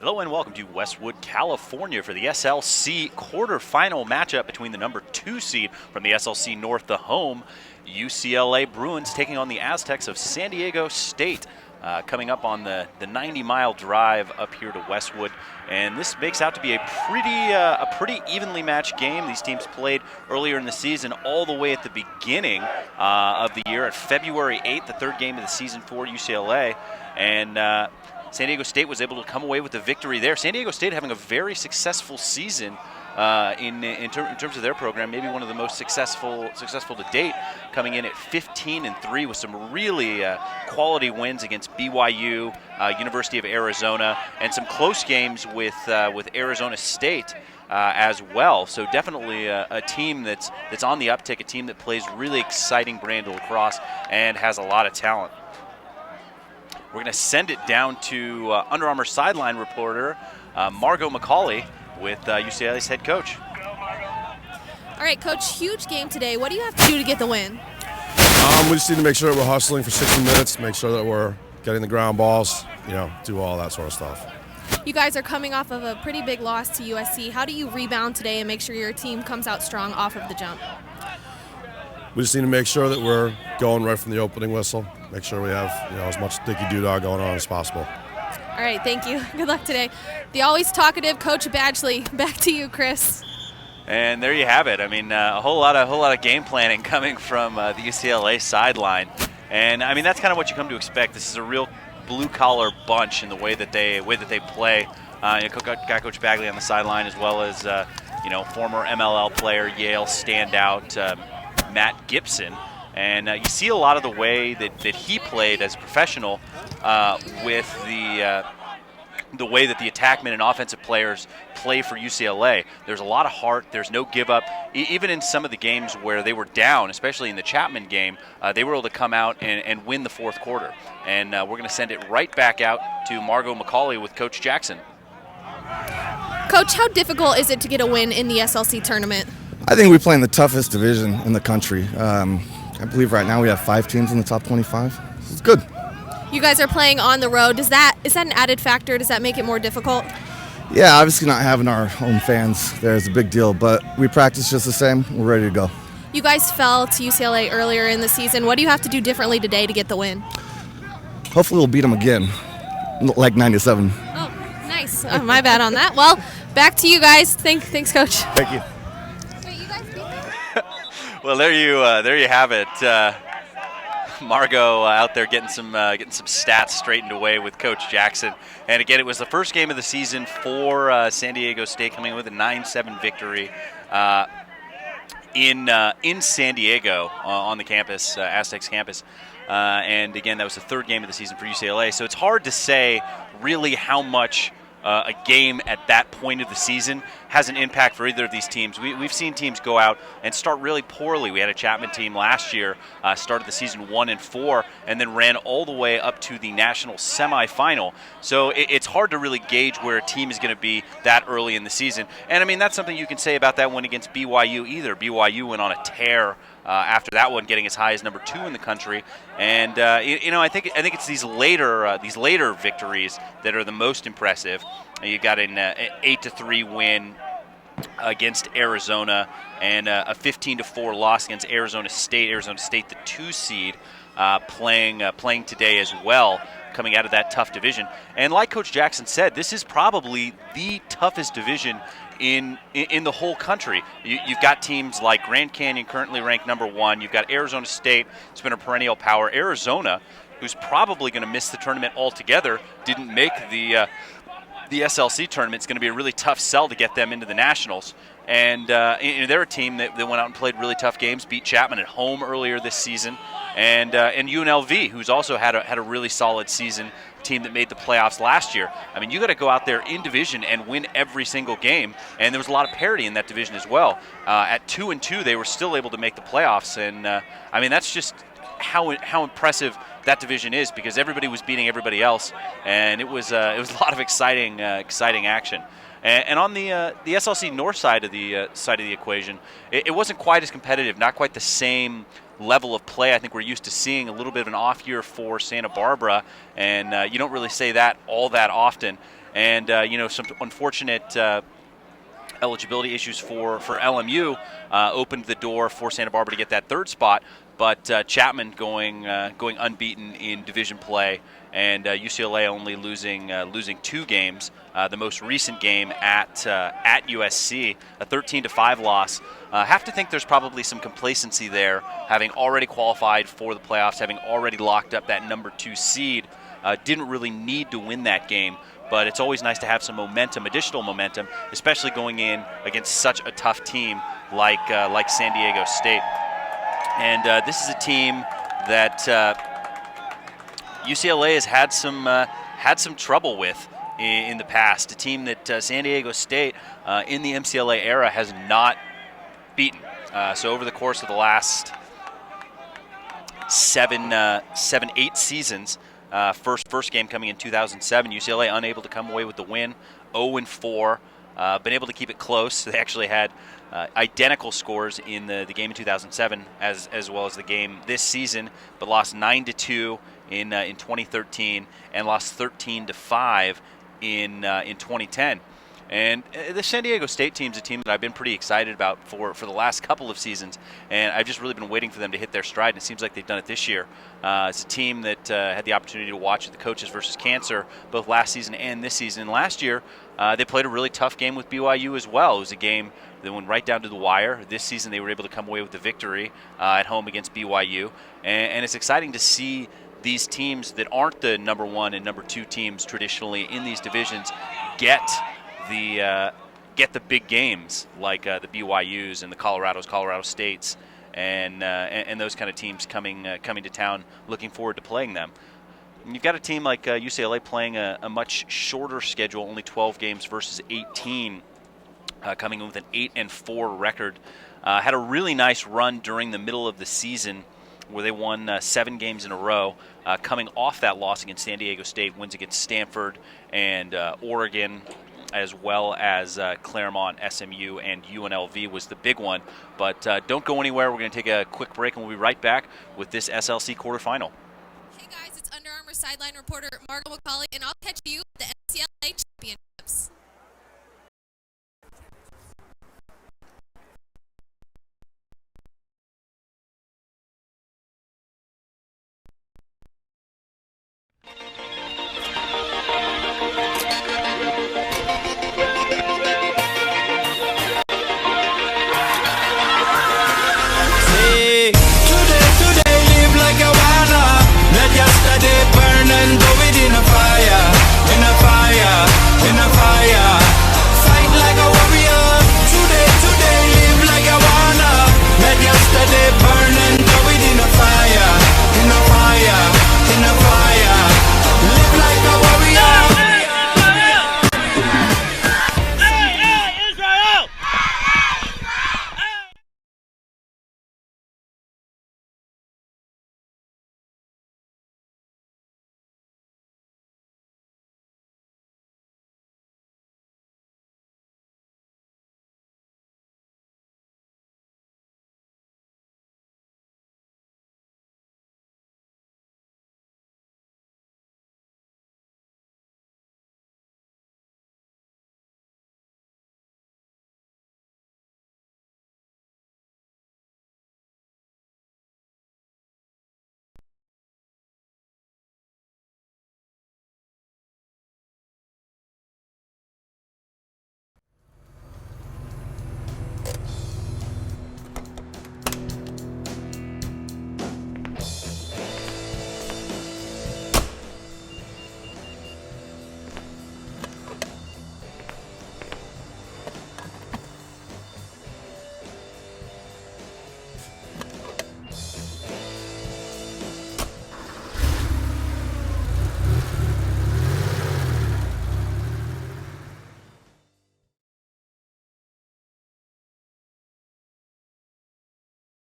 Hello and welcome to Westwood, California for the SLC quarterfinal matchup between the number 2 seed from the SLC North, the home UCLA Bruins, taking on the Aztecs of San Diego State. Coming up on the 90-mile drive up here to Westwood, and this makes out to be a pretty evenly matched game. These teams played earlier in the season, all the way at the beginning of the year, at February 8th, the third game of the season for UCLA, and San Diego State was able to come away with the victory there. San Diego State having a very successful season in terms of their program, maybe one of the most successful to date, coming in at 15-3 with some really quality wins against BYU, University of Arizona, and some close games with Arizona State as well. So definitely a team that's on the uptick, a team that plays really exciting brand of lacrosse and has a lot of talent. We're going to send it down to Under Armour sideline reporter Margot McCauley with UCLA's head coach. All right, Coach, huge game today. What do you have to do to get the win? We just need to make sure that we're hustling for 60 minutes, make sure that we're getting the ground balls, do all that sort of stuff. You guys are coming off of a pretty big loss to USC. How do you rebound today and make sure your team comes out strong off of the jump? We just need to make sure that we're going right from the opening whistle, make sure we have as much dicky-doo-dah going on as possible. All right, thank you. Good luck today. The always talkative Coach Badgley. Back to you, Chris. And there you have it. I mean, a whole lot of game planning coming from the UCLA sideline, and I mean that's kind of what you come to expect. This is a real blue-collar bunch in the way that they play. Got Coach Badgley on the sideline, as well as former MLL player, Yale standout Matt Gibson. And you see a lot of the way that he played as a professional with the way that the attackmen and offensive players play for UCLA. There's a lot of heart. There's no give up. Even in some of the games where they were down, especially in the Chapman game, they were able to come out and win the fourth quarter. And we're going to send it right back out to Margot McCauley with Coach Jackson. Coach, how difficult is it to get a win in the SLC tournament? I think we play in the toughest division in the country. I believe right now we have 5 teams in the top 25. It's good. You guys are playing on the road. Is that an added factor? Does that make it more difficult? Yeah, obviously not having our home fans there is a big deal, but we practice just the same. We're ready to go. You guys fell to UCLA earlier in the season. What do you have to do differently today to get the win? Hopefully we'll beat them again, like 97. Oh, nice. Oh, my bad on that. Well, back to you guys. Thanks, Coach. Thank you. Wait, you guys beat them? Well, there you have it. Margot out there getting some stats straightened away with Coach Jackson. And again, it was the first game of the season for San Diego State, coming in with a 9-7 victory in San Diego on the campus, Aztecs campus. And again, that was the third game of the season for UCLA. So it's hard to say really how much a game at that point of the season has an impact for either of these teams. We've seen teams go out and start really poorly. We had a Chapman team last year, started the season 1-4, and then ran all the way up to the national semifinal. So it's hard to really gauge where a team is going to be that early in the season. And I mean, that's something you can say about that one against BYU either. BYU went on a tear after that one, getting as high as number 2 in the country. And I think it's these later victories that are the most impressive. You got an 8-3 win against Arizona, and a 15-4 loss against Arizona State. Arizona State, the 2 seed, playing today as well, coming out of that tough division. And like Coach Jackson said, this is probably the toughest division in the whole country. You've got teams like Grand Canyon, currently ranked number 1. You've got Arizona State, it's been a perennial power. Arizona, who's probably going to miss the tournament altogether, didn't make the SLC tournament. It's going to be a really tough sell to get them into the Nationals. And they're a team that went out and played really tough games, beat Chapman at home earlier this season. And UNLV, who's also had a really solid season, team that made the playoffs last year. I mean, you got to go out there in division and win every single game. And there was a lot of parity in that division as well. At 2-2, they were still able to make the playoffs. And I mean, that's just how impressive that division is, because everybody was beating everybody else, and it was a lot of exciting action. And on the SLC North side of the equation, it wasn't quite as competitive, not quite the same level of play. I think we're used to seeing a little bit of an off year for Santa Barbara, and you don't really say that all that often. and some unfortunate eligibility issues for LMU opened the door for Santa Barbara to get that third spot. But Chapman going unbeaten in division play, and UCLA only losing 2 games. The most recent game at USC, a 13-5 loss. Have to think there's probably some complacency there, having already qualified for the playoffs, having already locked up that number 2 seed. Didn't really need to win that game, but it's always nice to have some momentum, additional momentum, especially going in against such a tough team like San Diego State. And this is a team that UCLA has had some trouble with in the past. A team that San Diego State in the MCLA era has not beaten. So over the course of the last 8 seasons, first game coming in 2007, UCLA unable to come away with the win, 0-4. Been able to keep it close. They actually had identical scores in the game in 2007 as well as the game this season, but lost 9-2 in 2013 and lost 13-5 in 2010. And the San Diego State team's a team that I've been pretty excited about for the last couple of seasons, and I've just really been waiting for them to hit their stride, and it seems like they've done it this year. It's a team that had the opportunity to watch the Coaches versus Cancer both last season and this season. And last year, they played a really tough game with BYU as well. It was a game that went right down to the wire. This season, they were able to come away with the victory at home against BYU, and it's exciting to see these teams that aren't the number 1 and number 2 teams traditionally in these divisions get the big games like the BYUs and the Colorado States and those kind of teams coming to town. Looking forward to playing them. And you've got a team like UCLA playing a much shorter schedule, only 12 games versus 18, coming in with an 8-4 record. Had a really nice run during the middle of the season where they won 7 games in a row, coming off that loss against San Diego State, wins against Stanford and Oregon, as well as Claremont, SMU, and UNLV was the big one. But don't go anywhere. We're going to take a quick break, and we'll be right back with this SLC quarterfinal. Hey guys, it's Under Armour sideline reporter Margo McCauley, and I'll catch you at the MCLA Championships.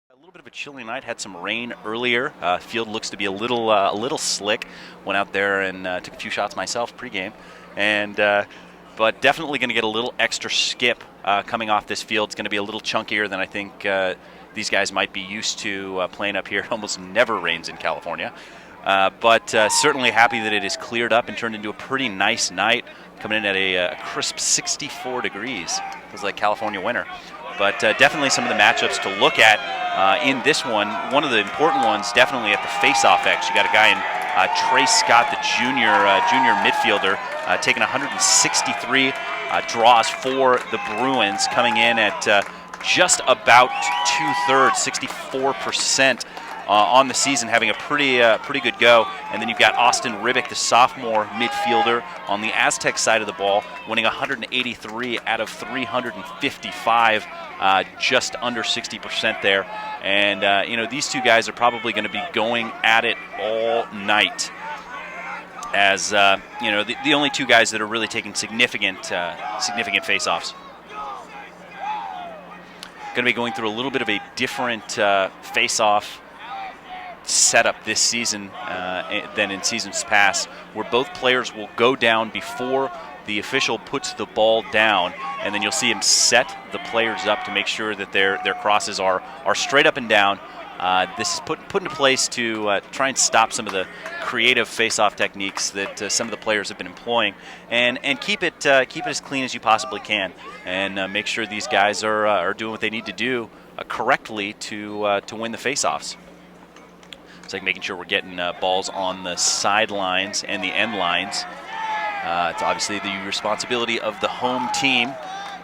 A little bit of a chilly night. Had some rain earlier. Field looks to be a little slick. Went out there and took a few shots myself pregame, and but definitely going to get a little extra skip coming off this field. It's going to be a little chunkier than I think these guys might be used to playing up here. It almost never rains in California, but certainly happy that it is cleared up and turned into a pretty nice night, coming in at a crisp 64 degrees. Feels like California winter. But definitely some of the matchups to look at in this one. One of the important ones definitely at the face-off X. You got a guy in Trey Scott, the junior midfielder, taking 163 draws for the Bruins, coming in at just about 2/3, 64%. On the season, having a pretty good go. And then you've got Austin Ribbick, the sophomore midfielder, on the Aztec side of the ball, winning 183 out of 355, just under 60% there. And these two guys are probably going to be going at it all night, as the only two guys that are really taking significant face-offs. Going to be going through a little bit of a different face-off setup this season than in seasons past, where both players will go down before the official puts the ball down, and then you'll see him set the players up to make sure that their crosses are straight up and down. This is put into place to try and stop some of the creative face-off techniques that some of the players have been employing, and keep it as clean as you possibly can, and make sure these guys are doing what they need to do correctly to win the face-offs. It's like making sure we're getting balls on the sidelines and the end lines. It's obviously the responsibility of the home team,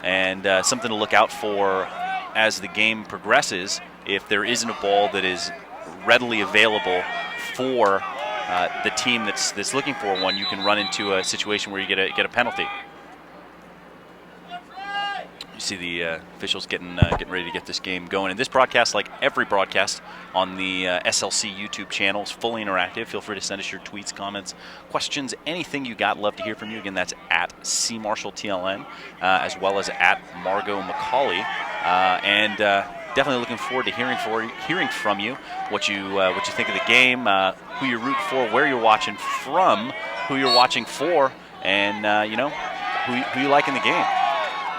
and something to look out for as the game progresses. If there isn't a ball that is readily available for the team that's looking for one, you can run into a situation where you get a penalty. You see the officials getting ready to get this game going. And this broadcast, like every broadcast on the SLC YouTube channel, is fully interactive. Feel free to send us your tweets, comments, questions, anything you got. Love to hear from you. Again, that's at CMarshallTLN, as well as at Margot McCauley. And definitely looking forward to hearing from you what you think of the game, who you're rooting for, where you're watching from, who you're watching for, and who you like in the game.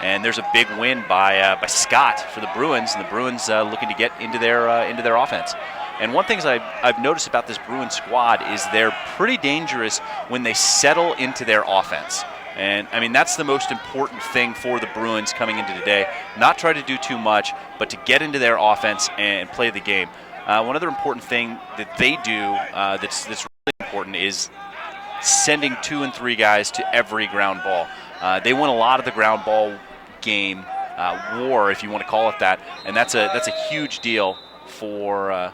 And there's a big win by Scott for the Bruins, and the Bruins looking to get into their offense. And one thing I've noticed about this Bruins squad is they're pretty dangerous when they settle into their offense. And, I mean, that's the most important thing for the Bruins coming into today. Not try to do too much, but to get into their offense and play the game. One other important thing that they do that's really important is sending 2 and 3 guys to every ground ball. They win a lot of the ground ball game war, if you want to call it that, and that's a huge deal for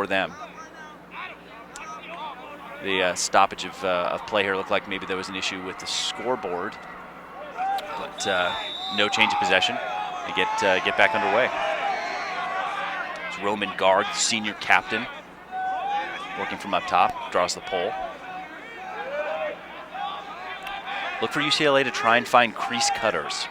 them. The stoppage of play here looked like maybe there was an issue with the scoreboard, but no change of possession. They get back underway. It's Roman Garg, senior captain, working from up top, draws the pole. Look for UCLA to try and find crease cutters.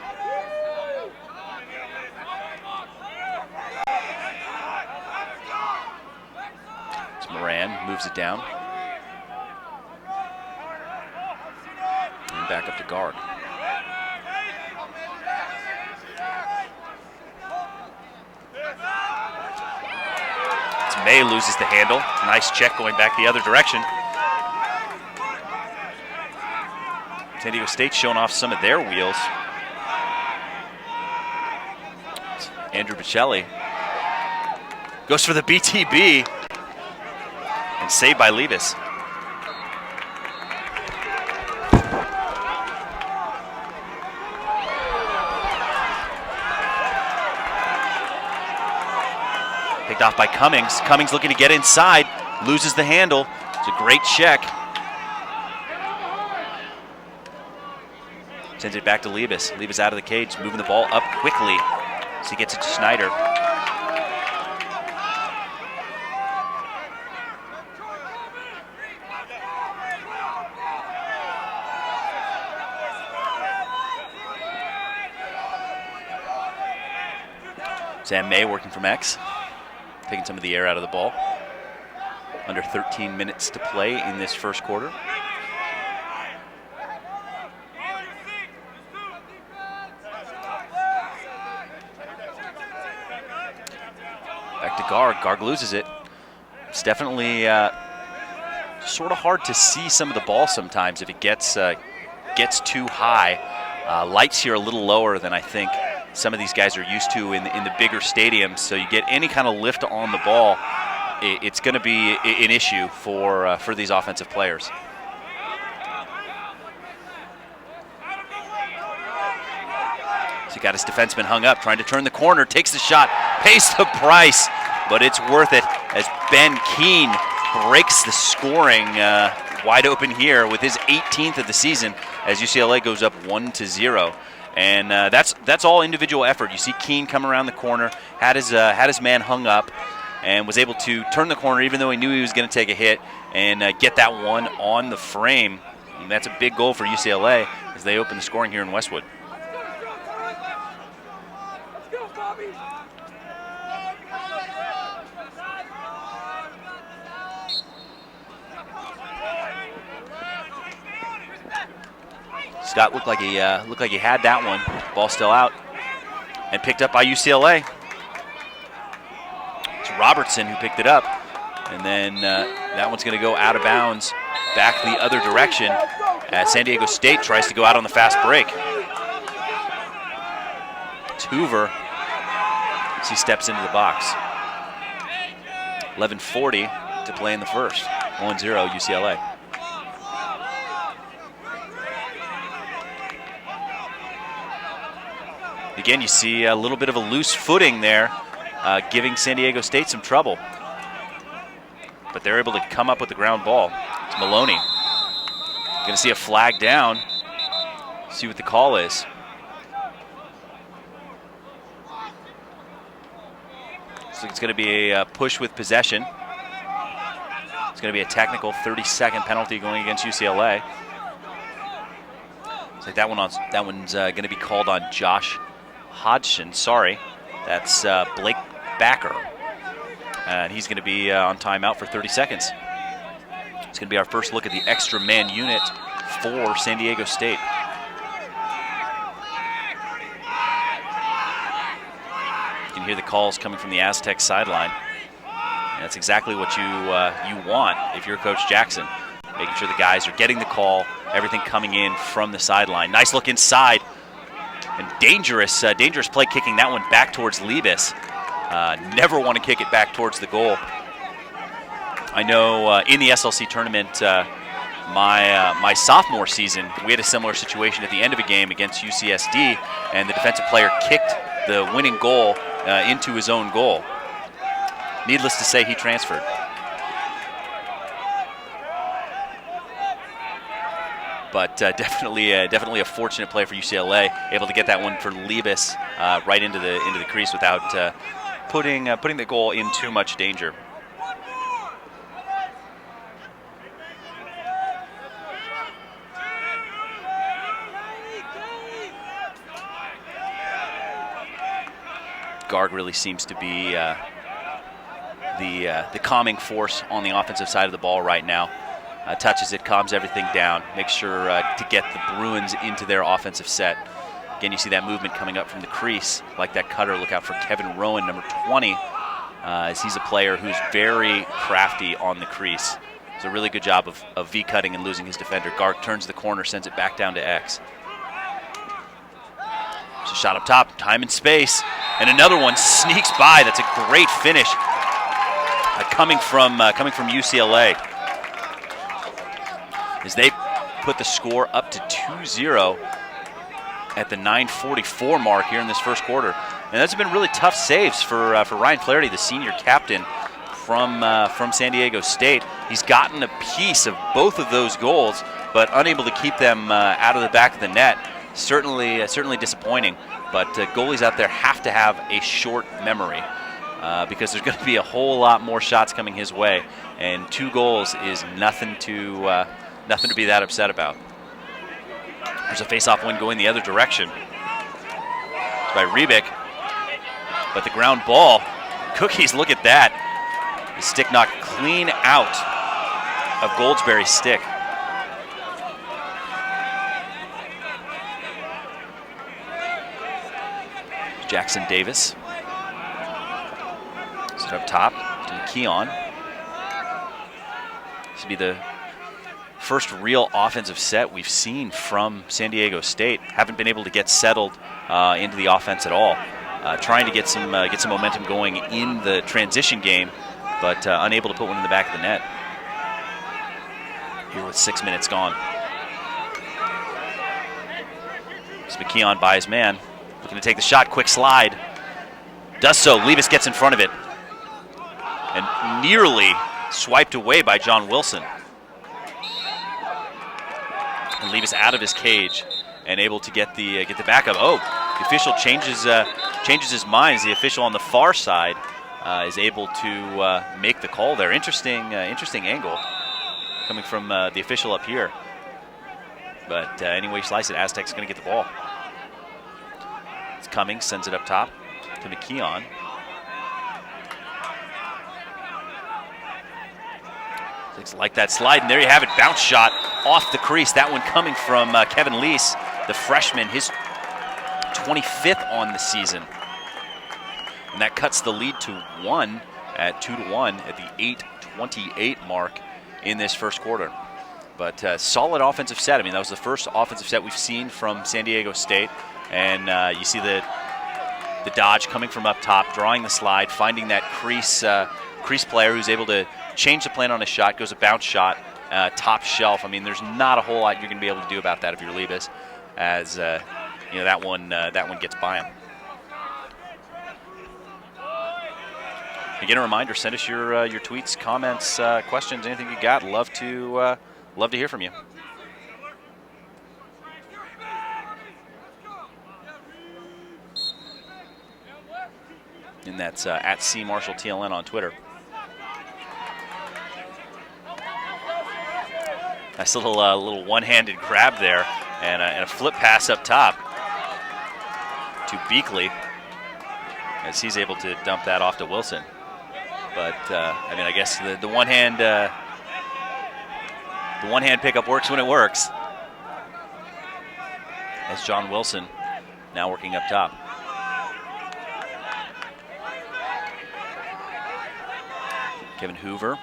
It's Moran, moves it down. And back up to guard. It's May, loses the handle. Nice check going back the other direction. San Diego State showing off some of their wheels. Andrew Bocelli goes for the BTB and saved by Levis. Picked off by Cummings. Cummings looking to get inside, loses the handle. It's a great check. Sends it back to Levis. Levis out of the cage, moving the ball up quickly as he gets it to Schneider. Sam May working from X, taking some of the air out of the ball. Under 13 minutes to play in this first quarter. Back to Garg. Garg loses it. It's definitely sort of hard to see some of the ball sometimes if it gets too high. Lights here a little lower than I think some of these guys are used to in the bigger stadiums. So you get any kind of lift on the ball, it's going to be an issue for these offensive players. So he got his defenseman hung up, trying to turn the corner, takes the shot, pays the price, but it's worth it as Ben Keene breaks the scoring wide open here with his 18th of the season as UCLA goes up 1-0. And that's all individual effort. You see Keene come around the corner, had his man hung up, and was able to turn the corner even though he knew he was going to take a hit and get that one on the frame. And that's a big goal for UCLA as they open the scoring here in Westwood. Scott looked like he had that one. Ball still out and picked up by UCLA. It's Robertson who picked it up, and then that one's going to go out of bounds, back the other direction as San Diego State tries to go out on the fast break. It's Hoover as he steps into the box. 11:40 to play in the first. 1-0 UCLA. Again, you see a little bit of a loose footing there, giving San Diego State some trouble. But they're able to come up with the ground ball. It's Maloney. Going to see a flag down. See what the call is. So it's going to be a push with possession. It's going to be a technical 30-second penalty going against UCLA. Looks like that one's going to be called on Josh Hodgson, sorry. That's Blake Backer. And he's going to be on timeout for 30 seconds. It's going to be our first look at the extra man unit for San Diego State. You can hear the calls coming from the Aztecs sideline. And that's exactly what you want if you're Coach Jackson. Making sure the guys are getting the call, everything coming in from the sideline. Nice look inside. And dangerous play kicking that one back towards Liebes. Never want to kick it back towards the goal. I know in the SLC tournament, my sophomore season, we had a similar situation at the end of a game against UCSD, and the defensive player kicked the winning goal into his own goal. Needless to say, he transferred. But definitely a fortunate play for UCLA, able to get that one for Liebes right into the crease without putting the goal in too much danger. Garg really seems to be the calming force on the offensive side of the ball right now. Touches it, calms everything down, makes sure to get the Bruins into their offensive set. Again, you see that movement coming up from the crease, like that cutter. Look out for Kevin Rowan, number 20, as he's a player who's very crafty on the crease. It's a really good job of V-cutting and losing his defender. Garg turns the corner, sends it back down to X. It's a shot up top, time and space, and another one sneaks by. That's a great finish coming from UCLA. As they put the score up to 2-0 at the 9:44 mark here in this first quarter. And those have been really tough saves for Ryan Flaherty, the senior captain from San Diego State. He's gotten a piece of both of those goals, but unable to keep them out of the back of the net. Certainly disappointing. But goalies out there have to have a short memory because there's going to be a whole lot more shots coming his way, and 2 goals is nothing to be that upset about. There's a face-off win going the other direction by Rebick, but the ground ball, Cookies, look at that. The stick knocked clean out of Goldsberry's stick. Jackson Davis. Set up top to Keon. This would be the first real offensive set we've seen from San Diego State. Haven't been able to get settled into the offense at all. Trying to get some momentum going in the transition game, but unable to put one in the back of the net. Here with 6 minutes gone. It's McKeon by his man. Looking to take the shot, quick slide. Does so, Levis gets in front of it. And nearly swiped away by John Wilson. And Levis out of his cage and able to get the backup. Oh, the official changes his mind as the official on the far side is able to make the call there. Interesting angle coming from the official up here. But anyway you slice it, Aztecs going to get the ball. It's Cummings, sends it up top to McKeon. Looks like that slide, and there you have it. Bounce shot off the crease. That one coming from Kevin Lees, the freshman, his 25th on the season. And that cuts the lead to 1 at 2-1 at the 8:28 mark in this first quarter. But solid offensive set. I mean, that was the first offensive set we've seen from San Diego State. And you see the dodge coming from up top, drawing the slide, finding that crease player who's able to change the plan on a shot, goes a bounce shot, top shelf. I mean, there's not a whole lot you're going to be able to do about that if you're Levis, as you know, that one gets by him. Again, a reminder: send us your tweets, comments, questions, anything you got. Love to hear from you. And that's at CMarshallTLN on Twitter. Nice little one-handed grab there, and a flip pass up top to Beakley, as he's able to dump that off to Wilson. But I mean, I guess the one-hand pickup works when it works. As John Wilson now working up top. Kevin Hoover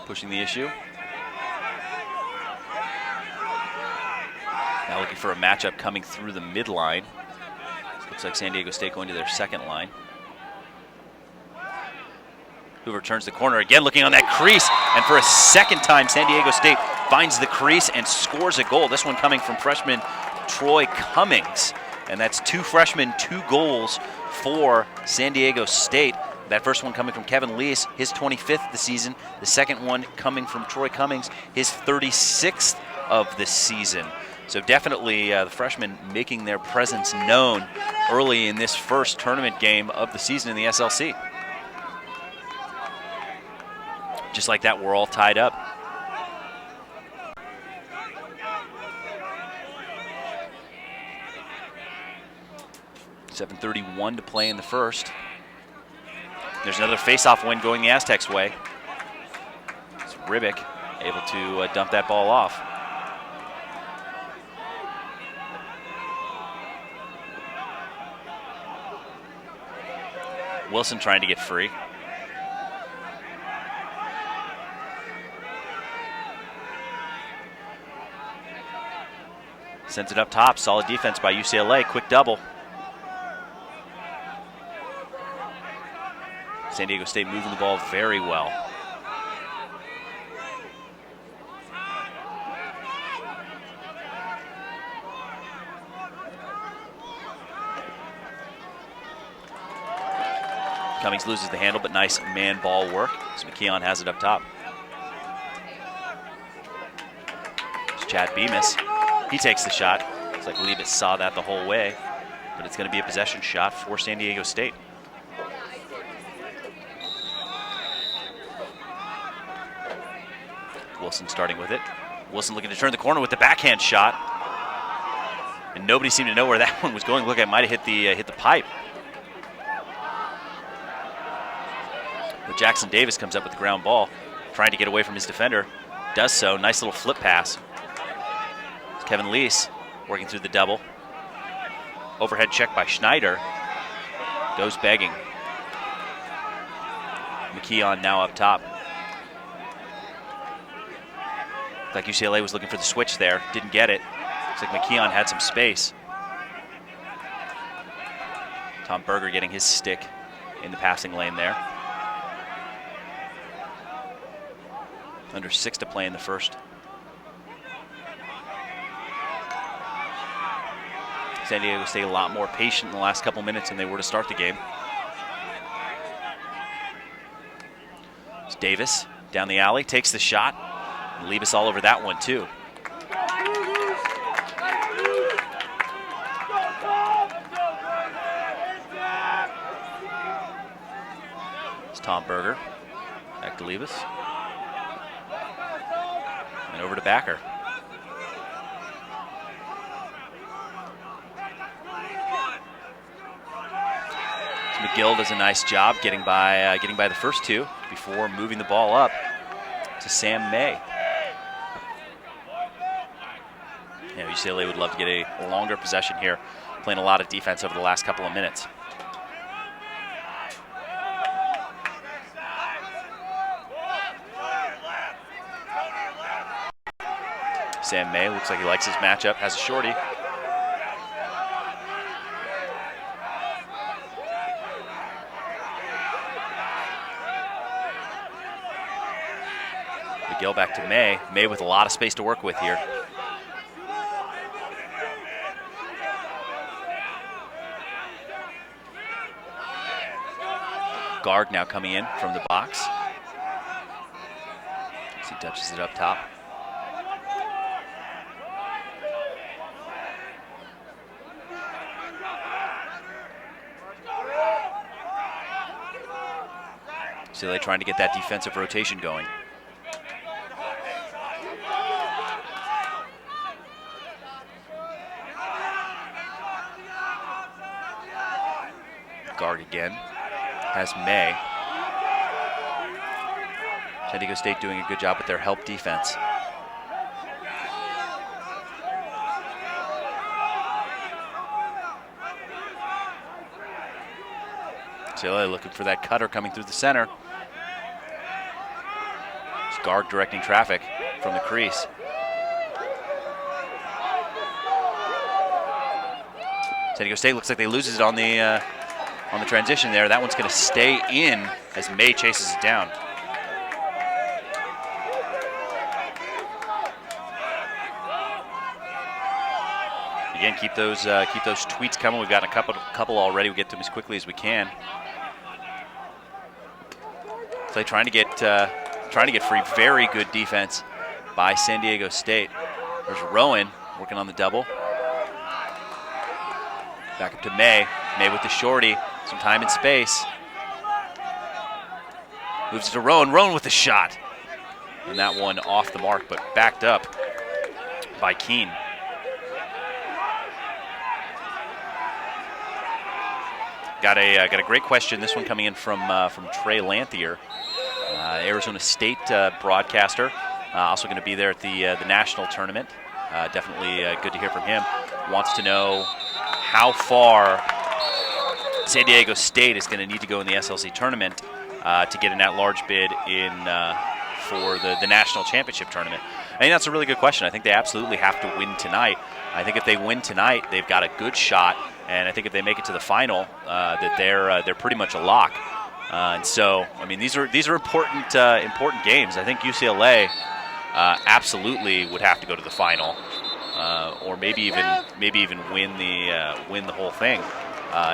pushing the issue. Now looking for a matchup coming through the midline. Looks like San Diego State going to their second line. Hoover turns the corner again, looking on that crease. And for a second time, San Diego State finds the crease and scores a goal. This one coming from freshman Troy Cummings. And that's 2 freshmen, 2 goals for San Diego State. That first one coming from Kevin Lees, his 25th of the season. The second one coming from Troy Cummings, his 36th of the season. So definitely the freshmen making their presence known early in this first tournament game of the season in the SLC. Just like that, we're all tied up. .7:31 to play in the first. There's another face-off win going the Aztecs' way. It's Ribic able to dump that ball off. Wilson trying to get free. Sends it up top. Solid defense by UCLA. Quick double. San Diego State moving the ball very well. Cummings loses the handle, but nice man ball work. So McKeon has it up top. It's Chad Bemis. He takes the shot. Looks like Levis saw that the whole way, but it's going to be a possession shot for San Diego State. Wilson starting with it. Wilson looking to turn the corner with the backhand shot. And nobody seemed to know where that one was going. Look, it might have hit the pipe. But Jackson Davis comes up with the ground ball, trying to get away from his defender. Does so. Nice little flip pass. It's Kevin Lees working through the double. Overhead check by Schneider. Goes begging. McKeon now up top. Looked like UCLA was looking for the switch there. Didn't get it. Looks like McKeon had some space. Tom Berger getting his stick in the passing lane there. Under 6 to play in the first. San Diego State a lot more patient in the last couple minutes than they were to start the game. It's Davis down the alley, takes the shot. And leave us all over that one too. It's Tom Berger. Back to Levis. And over to Backer. McGill does a nice job getting by the first two before moving the ball up to Sam May. Yeah, UCLA would love to get a longer possession here, playing a lot of defense over the last couple of minutes. Sam May looks like he likes his matchup, has a shorty. McGill back to May. May with a lot of space to work with here. Guard now coming in from the box. As he touches it up top. So they're trying to get that defensive rotation going. Guard again, has May. San Diego State doing a good job with their help defense. UCLA looking for that cutter coming through the center. It's Guard directing traffic from the crease. San Diego State looks like they loses it on the transition there. That one's going to stay in as May chases it down. Again, keep those tweets coming. We've got a couple already. We'll get to them as quickly as we can. Play trying to get free. Very good defense by San Diego State. There's Rowan working on the double. Back up to May. May with the shorty. Some time and space. Moves it to Rowan. Rowan with the shot. And that one off the mark, but backed up by Keene. Got a great question. This one coming in from Trey Lanthier, Arizona State broadcaster. Also going to be there at the national tournament. Definitely good to hear from him. Wants to know how far San Diego State is going to need to go in the SLC tournament to get an at-large bid in for the national championship tournament. I think that's a really good question. I think they absolutely have to win tonight. I think if they win tonight, they've got a good shot. And I think if they make it to the final, that they're pretty much a lock. And so, I mean, these are important important games. I think UCLA absolutely would have to go to the final, or maybe even win the whole thing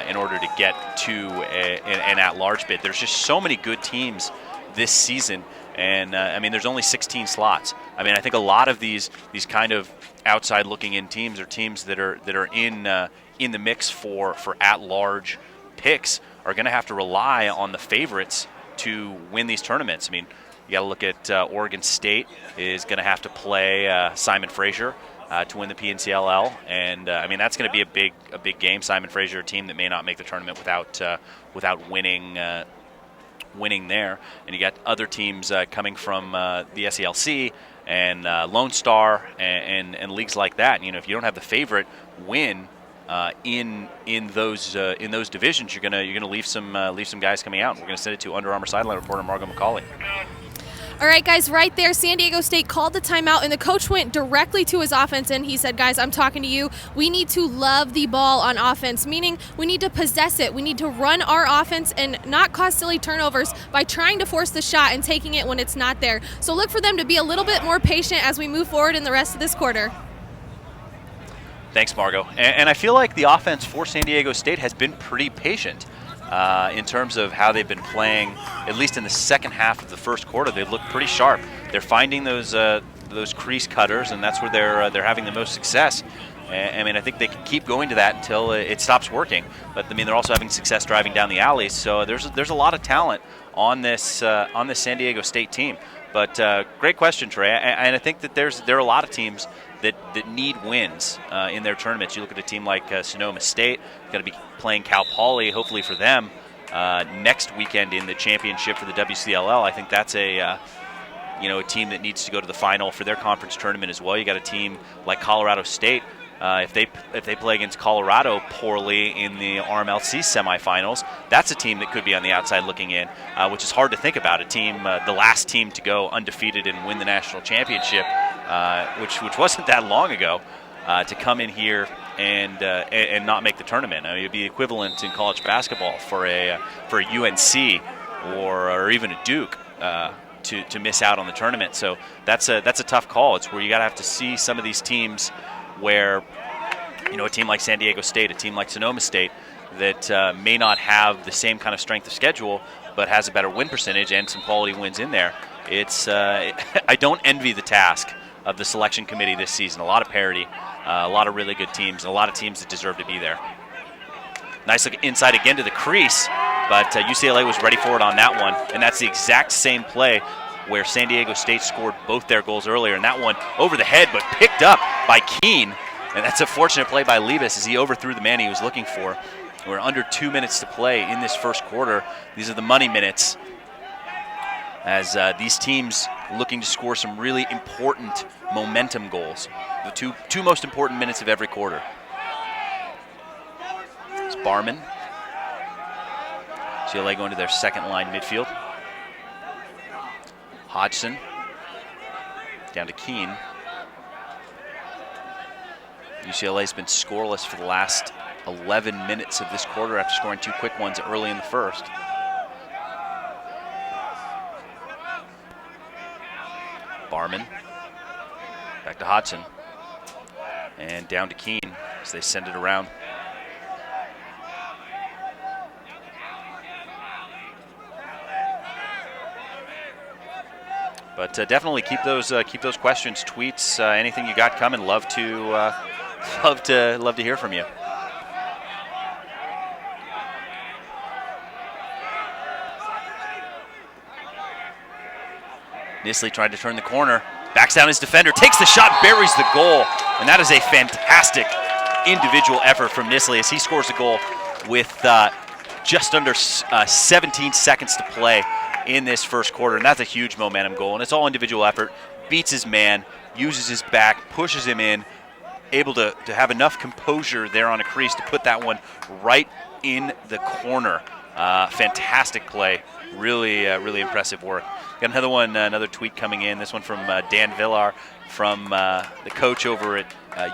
in order to get to an at-large bid. There's just so many good teams this season, and I mean, there's only 16 slots. I mean, I think a lot of these kind of outside-looking-in teams are teams that are in the mix for at-large picks are going to have to rely on the favorites to win these tournaments. I mean, you got to look at Oregon State is going to have to play Simon Fraser to win the PNCLL, and I mean that's going to be a big game. Simon Fraser, a team that may not make the tournament without winning there, and you got other teams coming from the SELC and Lone Star and leagues like that. And, you know, if you don't have the favorite win in those divisions, you're gonna leave some guys coming out. We're gonna send it to Under Armour sideline reporter Margot McCauley. All right, guys, right there, San Diego State called the timeout, and the coach went directly to his offense, and he said, guys, I'm talking to you. We need to love the ball on offense, meaning we need to possess it. We need to run our offense and not cause silly turnovers by trying to force the shot and taking it when it's not there. So look for them to be a little bit more patient as we move forward in the rest of this quarter. Thanks, Margot. And I feel like the offense for San Diego State has been pretty patient. In terms of how they've been playing, at least in the second half of the first quarter, they've looked pretty sharp. They're finding those crease cutters, and that's where they're having the most success. I mean, I think they can keep going to that until it stops working. But I mean, they're also having success driving down the alleys. So there's a lot of talent on this San Diego State team. But great question, Trey. And I think that there are a lot of teams that need wins in their tournaments. You look at a team like Sonoma State, going to be playing Cal Poly, hopefully for them, next weekend in the championship for the WCLL. I think that's a team that needs to go to the final for their conference tournament as well. You got a team like Colorado State. If they play against Colorado poorly in the RMLC semifinals, that's a team that could be on the outside looking in, which is hard to think about. A team, the last team to go undefeated and win the national championship, which wasn't that long ago, to come in here and not make the tournament. I mean, it'd be equivalent in college basketball for a UNC or even a Duke to miss out on the tournament. So that's a tough call. It's where you got to have to see some of these teams where, a team like San Diego State, a team like Sonoma State, that may not have the same kind of strength of schedule, but has a better win percentage and some quality wins in there. I don't envy the task of the selection committee this season. A lot of parity, a lot of really good teams, and a lot of teams that deserve to be there. Nice look inside again to the crease, but UCLA was ready for it on that one, and that's the exact same play where San Diego State scored both their goals earlier, and that one over the head, but picked up by Keene. And that's a fortunate play by Liebes as he overthrew the man he was looking for. We're under 2 minutes to play in this first quarter. These are the money minutes as these teams looking to score some really important momentum goals. The two most important minutes of every quarter. It's Barman. UCLA going to their second line midfield. Hodgson down to Keene. UCLA's been scoreless for the last 11 minutes of this quarter after scoring two quick ones early in the first. Barman back to Hodgson and down to Keene as they send it around. But definitely keep those questions, tweets, anything you got coming. Love to hear from you. Nisley tried to turn the corner, backs down his defender, takes the shot, buries the goal, and that is a fantastic individual effort from Nisley as he scores a goal with just under 17 seconds to play in this first quarter, and that's a huge momentum goal, and it's all individual effort. Beats his man, uses his back, pushes him in, able to have enough composure there on a crease to put that one right in the corner. Fantastic play, really impressive work. Got another one, another tweet coming in, this one from Dan Villar from the coach over at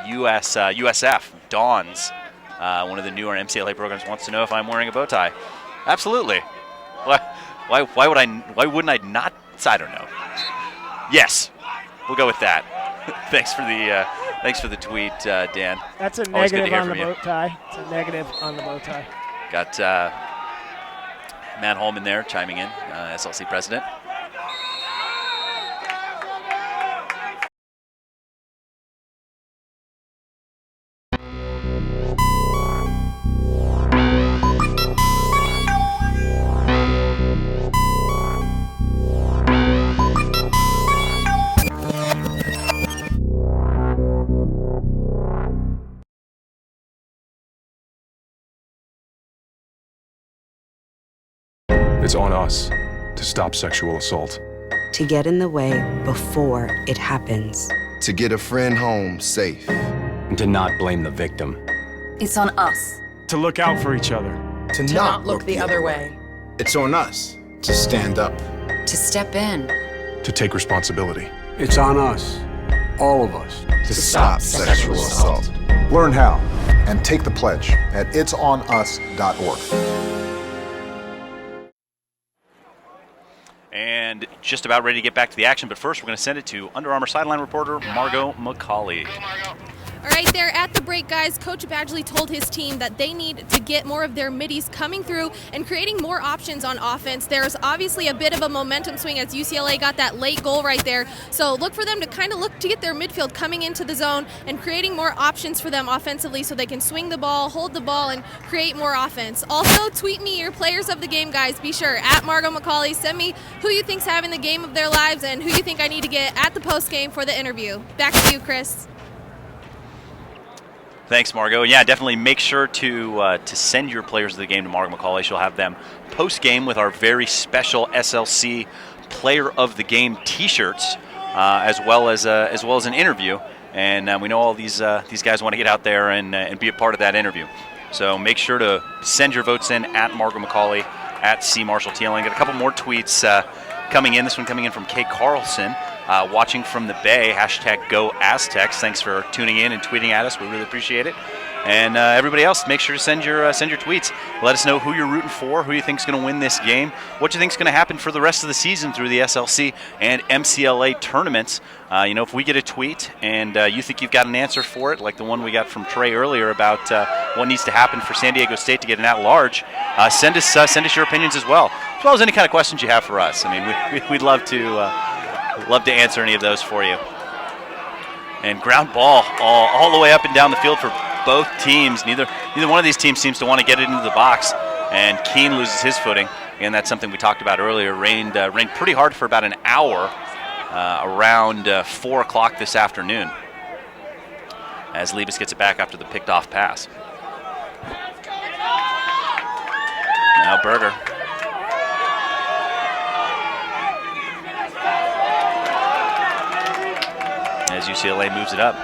USF, Dawns, one of the newer MCLA programs, wants to know if I'm wearing a bow tie. Absolutely. Why wouldn't I not? I don't know. Yes, we'll go with that. Thanks for the tweet, Dan. That's a Always negative on the bow tie. It's a negative on the bow tie. Got Matt Holman there chiming in, SLC president. It's on us to stop sexual assault. To get in the way before it happens. To get a friend home safe. And to not blame the victim. It's on us. To look out for each other. To not look the other way. It's on us to stand up. To step in. to take responsibility. It's on us, all of us, to stop sexual assault. Learn how and take the pledge at itsonus.org. And just about ready to get back to the action, but first we're going to send it to Under Armour sideline reporter Margot McCauley. All right, there at the break, guys, Coach Badgley told his team that they need to get more of their middies coming through and creating more options on offense. There's obviously a bit of a momentum swing as UCLA got that late goal right there. So look for them to kind of look to get their midfield coming into the zone and creating more options for them offensively so they can swing the ball, hold the ball, and create more offense. Also, tweet me your players of the game, guys. Be sure, at Margot McCauley, send me who you think's having the game of their lives and who you think I need to get at the post game for the interview. Back to you, Chris. Thanks, Margot. Yeah, definitely make sure to send your players of the game to Margot McCauley. She'll have them post-game with our very special SLC Player of the Game T-shirts, as well as an interview. And we know all these guys want to get out there and be a part of that interview. So make sure to send your votes in at Margot McCauley, at C Marshall Teeling. Got a couple more tweets coming in. This one coming in from Kay Carlson. Watching from the Bay, hashtag Go Aztecs. Thanks for tuning in and tweeting at us. We really appreciate it. And everybody else, make sure to send your tweets. Let us know who you're rooting for, who you think is going to win this game, what you think is going to happen for the rest of the season through the SLC and MCLA tournaments. If we get a tweet and you think you've got an answer for it, like the one we got from Trey earlier about what needs to happen for San Diego State to get an at-large, send us your opinions as well as any kind of questions you have for us. I mean, we'd love to answer any of those for you. And ground ball all the way up and down the field for both teams. Neither one of these teams seems to want to get it into the box. And Keene loses his footing. And that's something we talked about earlier. Rained pretty hard for about an hour around 4 o'clock this afternoon as Liebes gets it back after the picked off pass. Now Berger. As UCLA moves it up.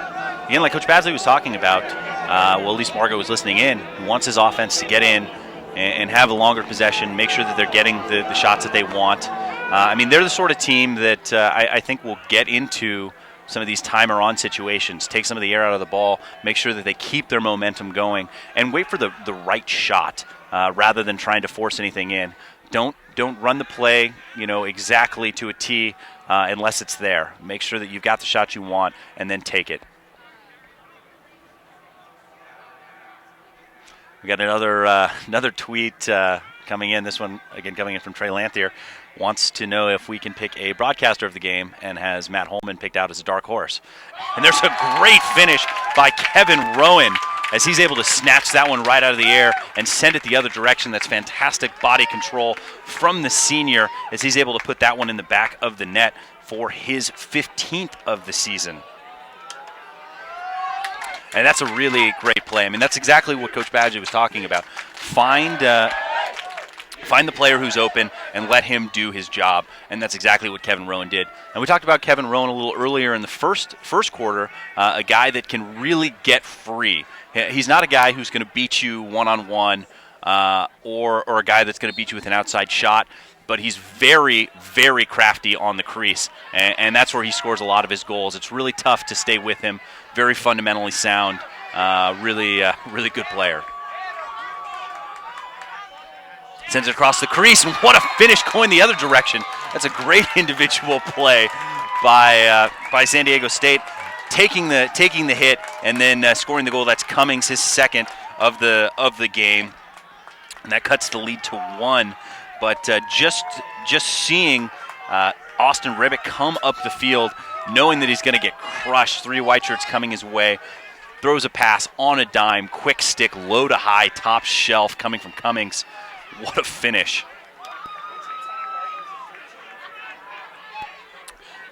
Again, like Coach Badgley was talking about, at least Margot was listening in, he wants his offense to get in and have a longer possession, make sure that they're getting the shots that they want. They're the sort of team that I think will get into some of these timer-on situations, take some of the air out of the ball, make sure that they keep their momentum going, and wait for the right shot rather than trying to force anything in. Don't run the play, exactly to a T unless it's there. Make sure that you've got the shot you want and then take it. We got another tweet coming in. This one again coming in from Trey Lanthier. Wants to know if we can pick a broadcaster of the game and has Matt Holman picked out as a dark horse. And there's a great finish by Kevin Rowan as he's able to snatch that one right out of the air and send it the other direction. That's fantastic body control from the senior as he's able to put that one in the back of the net for his 15th of the season. And that's a really great play. That's exactly what Coach Badgley was talking about. Find the player who's open and let him do his job, and that's exactly what Kevin Rowan did. And we talked about Kevin Rowan a little earlier in the first quarter, a guy that can really get free. He's not a guy who's going to beat you one-on-one or a guy that's going to beat you with an outside shot, but he's very, very crafty on the crease, and that's where he scores a lot of his goals. It's really tough to stay with him, very fundamentally sound, really good player. Sends it across the crease, and what a finish going the other direction. That's a great individual play by San Diego State, taking the hit and then scoring the goal. That's Cummings, his second of the game, and that cuts the lead to 1. But just seeing Austin Ribbick come up the field, knowing that he's going to get crushed, 3 white shirts coming his way, throws a pass on a dime, quick stick, low to high, top shelf coming from Cummings. What a finish.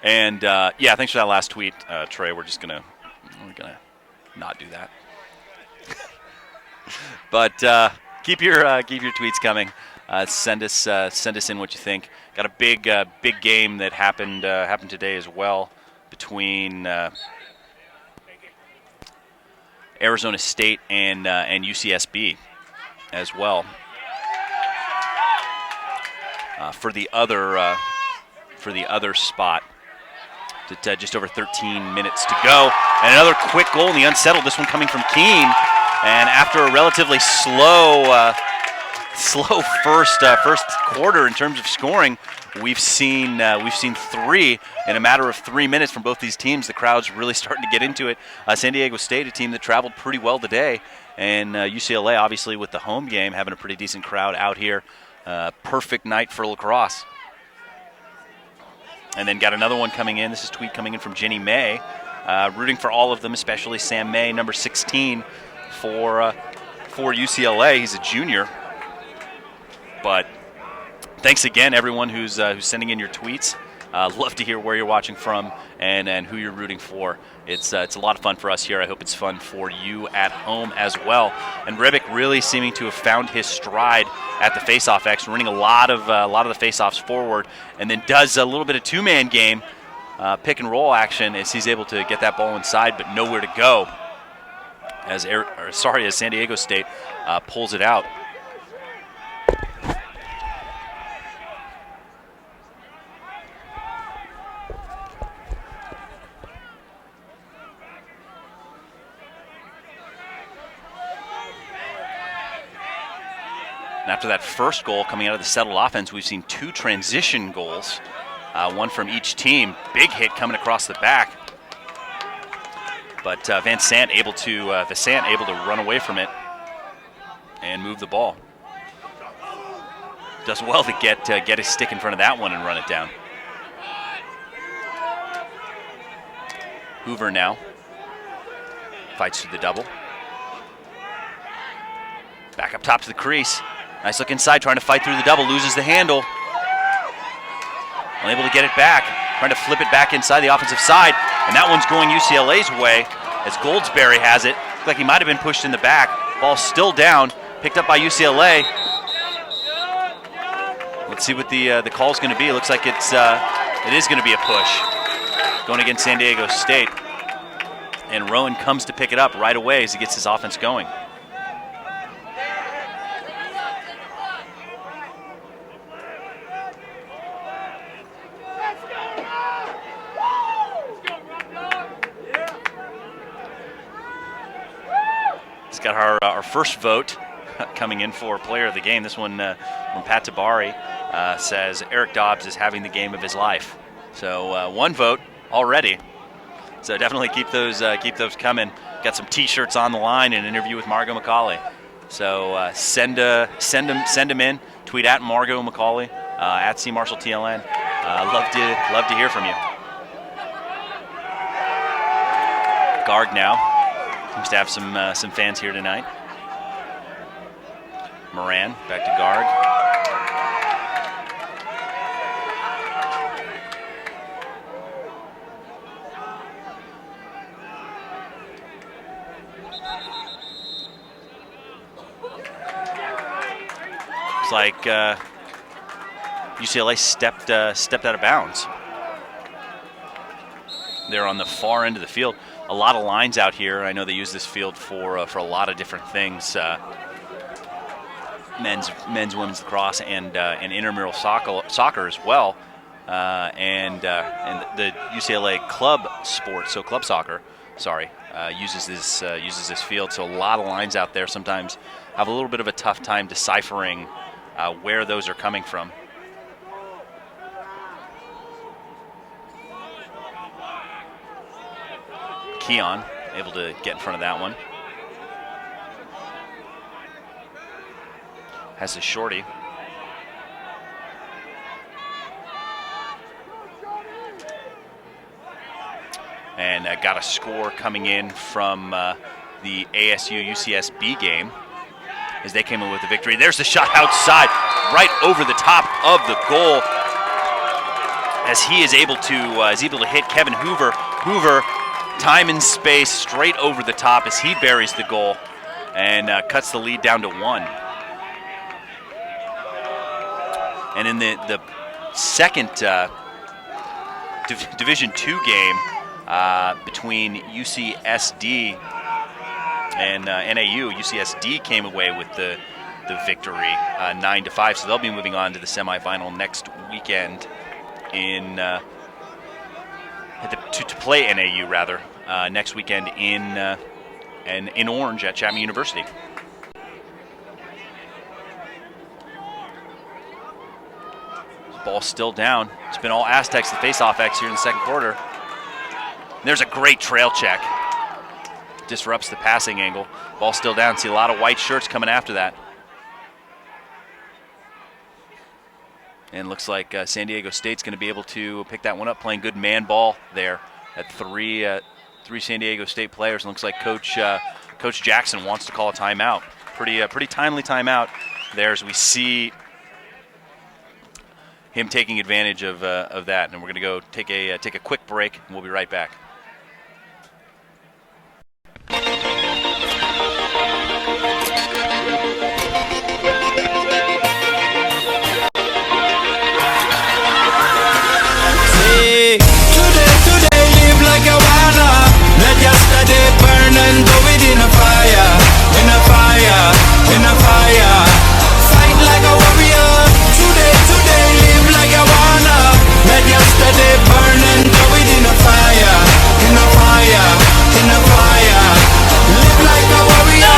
And thanks for that last tweet, Trey. We're gonna not do that. But keep your tweets coming. Send us in what you think. Got a big game that happened today as well between Arizona State and UCSB as well. For the other for the other spot. Just over 13 minutes to go. And another quick goal in the unsettled, this one coming from Keene. And after a relatively slow first quarter in terms of scoring, we've seen 3 in a matter of 3 minutes from both these teams. The crowd's really starting to get into it. San Diego State, a team that traveled pretty well today, and UCLA, obviously with the home game, having a pretty decent crowd out here. Perfect night for lacrosse. And then got another one coming in. This is a tweet coming in from Jenny May, rooting for all of them, especially Sam May, number 16 for UCLA. He's a junior. But thanks again, everyone who's sending in your tweets. Love to hear where you're watching from and who you're rooting for. It's a lot of fun for us here. I hope it's fun for you at home as well. And Ribic really seeming to have found his stride at the faceoff X, running a lot of the faceoffs forward, and then does a little bit of two-man game, pick and roll action as he's able to get that ball inside, but nowhere to go. As San Diego State pulls it out. After that first goal coming out of the settled offense, we've seen 2 transition goals, one from each team. Big hit coming across the back, but Vassant able to run away from it and move the ball. Does well to get his stick in front of that one and run it down. Hoover now fights through the double. Back up top to the crease. Nice look inside, trying to fight through the double, loses the handle. Unable to get it back, trying to flip it back inside the offensive side, and that one's going UCLA's way as Goldsberry has it. Looks like he might have been pushed in the back. Ball still down, picked up by UCLA. Let's see what the call's going to be. It looks like it is going to be a push going against San Diego State. And Rowan comes to pick it up right away as he gets his offense going. Got our first vote coming in for player of the game. This one from Pat Tabari says Eric Dobbs is having the game of his life. So 1 vote already. So definitely keep those coming. Got some T-shirts on the line and an interview with Margot McCauley. So send them in. Tweet at Margot McCauley at CMarshallTLN. Love to hear from you. Garg now. Seems to have some fans here tonight. Moran back to Garg. Looks like UCLA stepped out of bounds. They're on the far end of the field. A lot of lines out here. I know they use this field for a lot of different things. Men's, women's lacrosse, and intramural soccer as well, and the UCLA club sports, so club soccer, uses this field. So a lot of lines out there. Sometimes have a little bit of a tough time deciphering where those are coming from. Keon able to get in front of that one. Has a shorty. And got a score coming in from the ASU-UCSB game as they came in with the victory. There's the shot outside, right over the top of the goal, as he is able to hit Kevin Hoover. Hoover, time and space, straight over the top as he buries the goal and cuts the lead down to 1. And in the second Division II game between UCSD and NAU, UCSD came away with the victory 9-5, so they'll be moving on to the semifinal next weekend to play NAU rather next weekend in Orange at Chapman University. Ball still down. It's been all Aztecs, the face-off X here in the second quarter. There's a great trail check. Disrupts the passing angle. Ball still down. See a lot of white shirts coming after that. And looks like San Diego State's going to be able to pick that one up, playing good man ball there at three San Diego State players. And looks like Coach Jackson wants to call a timeout. Pretty timely timeout there as we see him taking advantage of that. And we're going to go take a quick break, and we'll be right back. Today live like I wanna. Let yesterday burn and do it in a fire. Fight like a warrior. Today live like I wanna. Let yesterday burn and do it in a fire. Live like a warrior.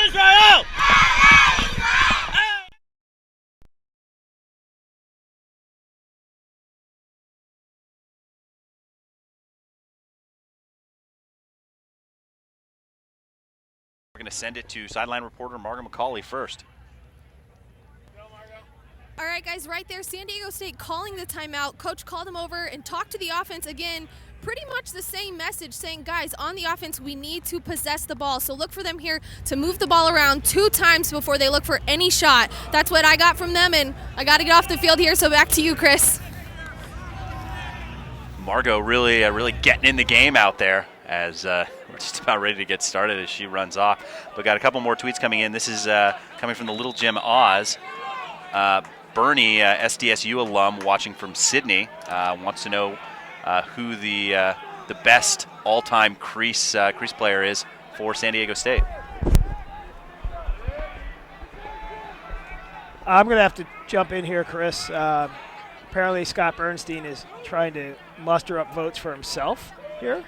Israel! We're going to send it to sideline reporter Margo McCauley first. All right, guys, right there, San Diego State calling the timeout. Coach called him over and talked to the offense again. Pretty much the same message, saying, guys, on the offense, we need to possess the ball. So look for them here to move the ball around 2 times before they look for any shot. That's what I got from them, and I got to get off the field here, so back to you, Chris. Margo really getting in the game out there as we're just about ready to get started as she runs off. But got a couple more tweets coming in. This is coming from the Little Jim Oz. Bernie, SDSU alum watching from Sydney, wants to know who the best all-time crease player is for San Diego State. I'm going to have to jump in here, Chris. Apparently Scott Bernstein is trying to muster up votes for himself here.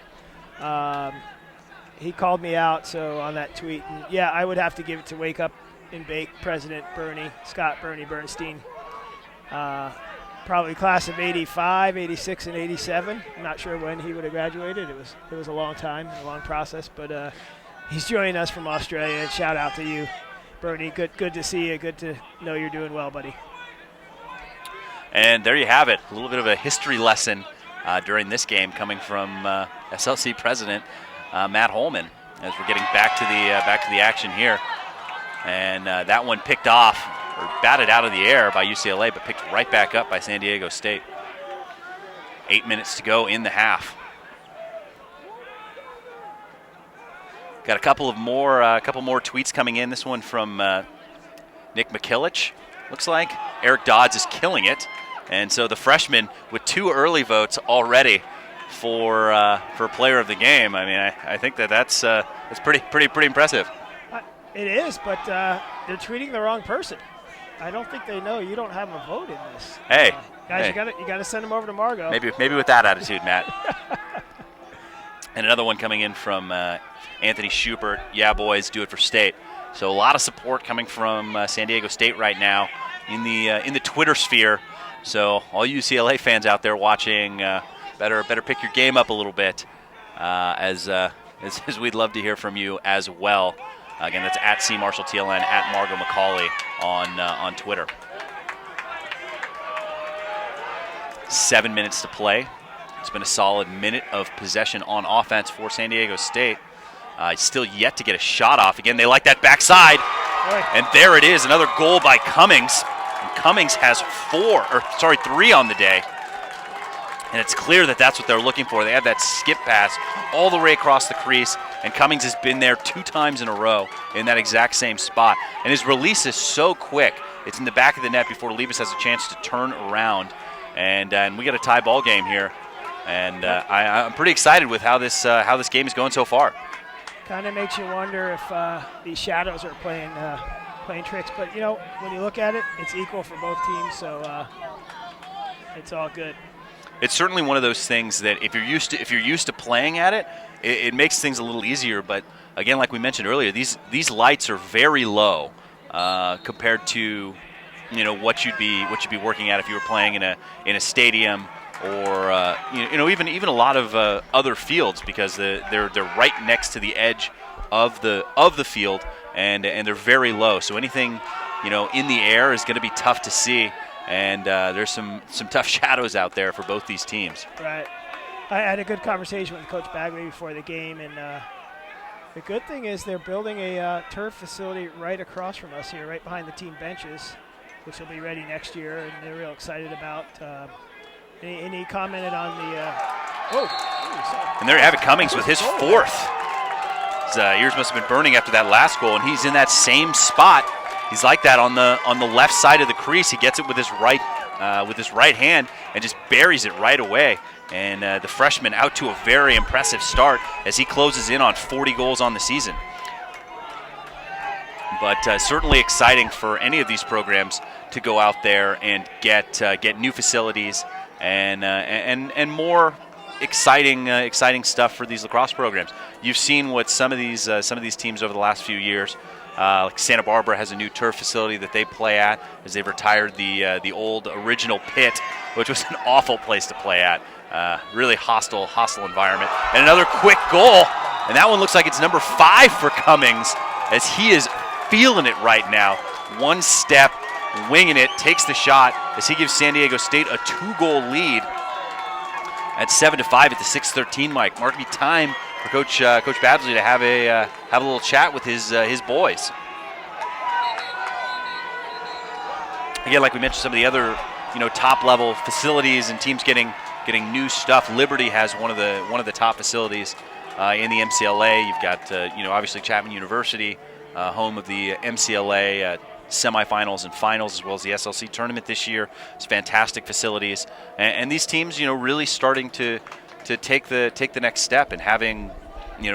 He called me out on that tweet. And yeah, I would have to give it to Wake Up and Bake President Scott Bernstein. Probably class of 85, 86, and 87. I'm not sure when he would have graduated. It was a long time, a long process, but he's joining us from Australia. And shout out to you, Bernie. Good to see you. Good to know you're doing well, buddy. And there you have it, a little bit of a history lesson during this game coming from SLC President Matt Holman as we're getting back to the action here. And that one picked off, or batted out of the air by UCLA, but picked right back up by San Diego State. 8 minutes to go in the half. Got a couple more tweets coming in. This one from Nick McKillich, looks like. Eric Dodds is killing it. And so the freshman with 2 early votes already for player of the game. I mean, I think that's pretty impressive. It is, but they're treating the wrong person. I don't think they know you don't have a vote in this. Hey, guys, hey. you got to send them over to Margo. Maybe with that attitude, Matt. And another one coming in from Anthony Schubert. Yeah, boys, do it for State. So a lot of support coming from San Diego State right now in the Twitter sphere. So all UCLA fans out there watching, better pick your game up a little bit, as we'd love to hear from you as well. Again, that's at CMarshallTLN, at Margo McCauley on Twitter. 7 minutes to play. It's been a solid minute of possession on offense for San Diego State. Still yet to get a shot off. Again, they like that backside. And there it is, another goal by Cummings. And Cummings has 3 on the day. And it's clear that that's what they're looking for. They had that skip pass all the way across the crease, and Cummings has been there 2 times in a row in that exact same spot. And his release is so quick. It's in the back of the net before Levis has a chance to turn around. And we got a tie ball game here. And I'm pretty excited with how this game is going so far. Kind of makes you wonder if these shadows are playing playing tricks. But, when you look at it, it's equal for both teams, so it's all good. It's certainly one of those things that if you're used to playing at it, it makes things a little easier. But again, like we mentioned earlier, these lights are very low compared to what you'd be working at if you were playing in a stadium or even a lot of other fields, because they're right next to the edge of the field, and they're very low. So anything in the air is going to be tough to see. And there's some tough shadows out there for both these teams. Right. I had a good conversation with Coach Bagley before the game, and the good thing is they're building a turf facility right across from us here, right behind the team benches, which will be ready next year, and they're real excited about. And he commented on the and there you have it, Cummings with his fourth. His ears must have been burning after that last goal, and he's in that same spot. He's like that on the left side of the crease. He gets it with his right hand and just buries it right away. And the freshman out to a very impressive start as he closes in on 40 goals on the season. But certainly exciting for any of these programs to go out there and get new facilities and more exciting stuff for these lacrosse programs. You've seen what some of these teams over the last few years. Like Santa Barbara has a new turf facility that they play at, as they've retired the old original pit, which was an awful place to play at. Really hostile environment. And another quick goal, and that one looks like it's number 5 for Cummings, as he is feeling it right now. One step, winging it, takes the shot as he gives San Diego State a 2-goal lead at 7-5 at the 6:13 mark. Mark, be time for Coach Badgley to have a little chat with his boys. Again, like we mentioned, some of the other top level facilities and teams getting new stuff. Liberty has one of the top facilities in the MCLA. You've got obviously Chapman University, home of the MCLA semifinals and finals, as well as the SLC Tournament this year. It's fantastic facilities, and these teams really starting to take the next step and having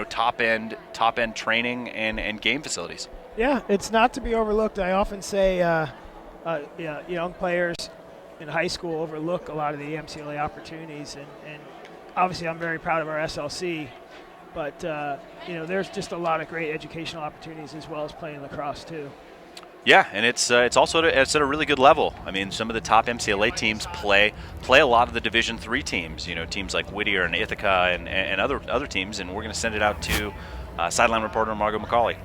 top end training and game facilities. Yeah, it's not to be overlooked. I often say young players in high school overlook a lot of the MCLA opportunities, and obviously I'm very proud of our SLC, but there's just a lot of great educational opportunities as well as playing lacrosse too. Yeah, and it's also at a really good level. I mean, some of the top MCLA teams play a lot of the Division III teams. Teams like Whittier and Ithaca and other teams. And we're going to send it out to sideline reporter Margot McCauley.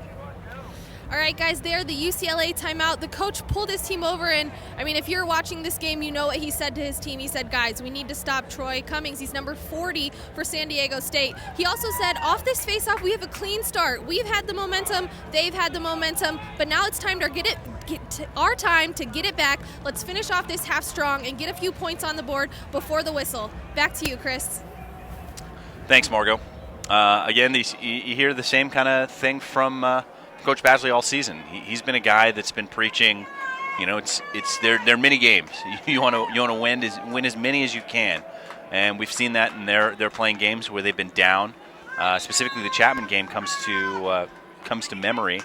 All right, guys, there, the UCLA timeout. The coach pulled his team over, and, I mean, if you're watching this game, you know what he said to his team. He said, guys, we need to stop Troy Cummings. He's number 40 for San Diego State. He also said, off this face-off, we have a clean start. We've had the momentum. They've had the momentum. But now it's time to our time to get it back. Let's finish off this half strong and get a few points on the board before the whistle. Back to you, Chris. Thanks, Margot. Again, you hear the same kind of thing from Coach Badgley all season. He's been a guy that's been preaching, it's they're mini games. You want to win as many as you can, and we've seen that in their playing games where they've been down. Specifically, the Chapman game comes to memory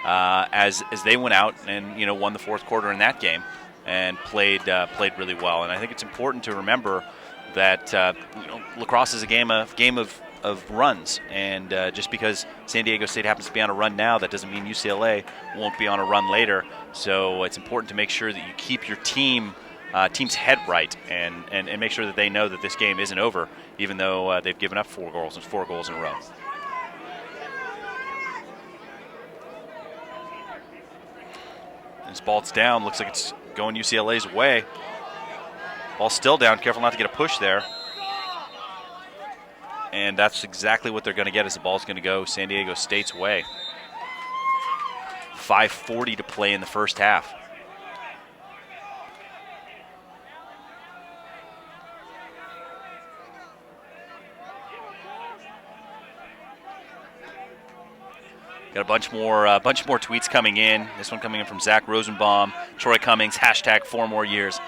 as they went out and won the fourth quarter in that game and played really well. And I think it's important to remember that lacrosse is a game of runs, and just because San Diego State happens to be on a run now, that doesn't mean UCLA won't be on a run later. So it's important to make sure that you keep your team's head right and make sure that they know that this game isn't over, even though they've given up 4 goals in a row. This ball's down. Looks like it's going UCLA's way. Ball's still down. Careful not to get a push there. And that's exactly what they're going to get, as the ball's going to go San Diego State's way. 5:40 to play in the first half. Got a bunch more tweets coming in. This one coming in from Zach Rosenbaum. Troy Cummings, #4 more years,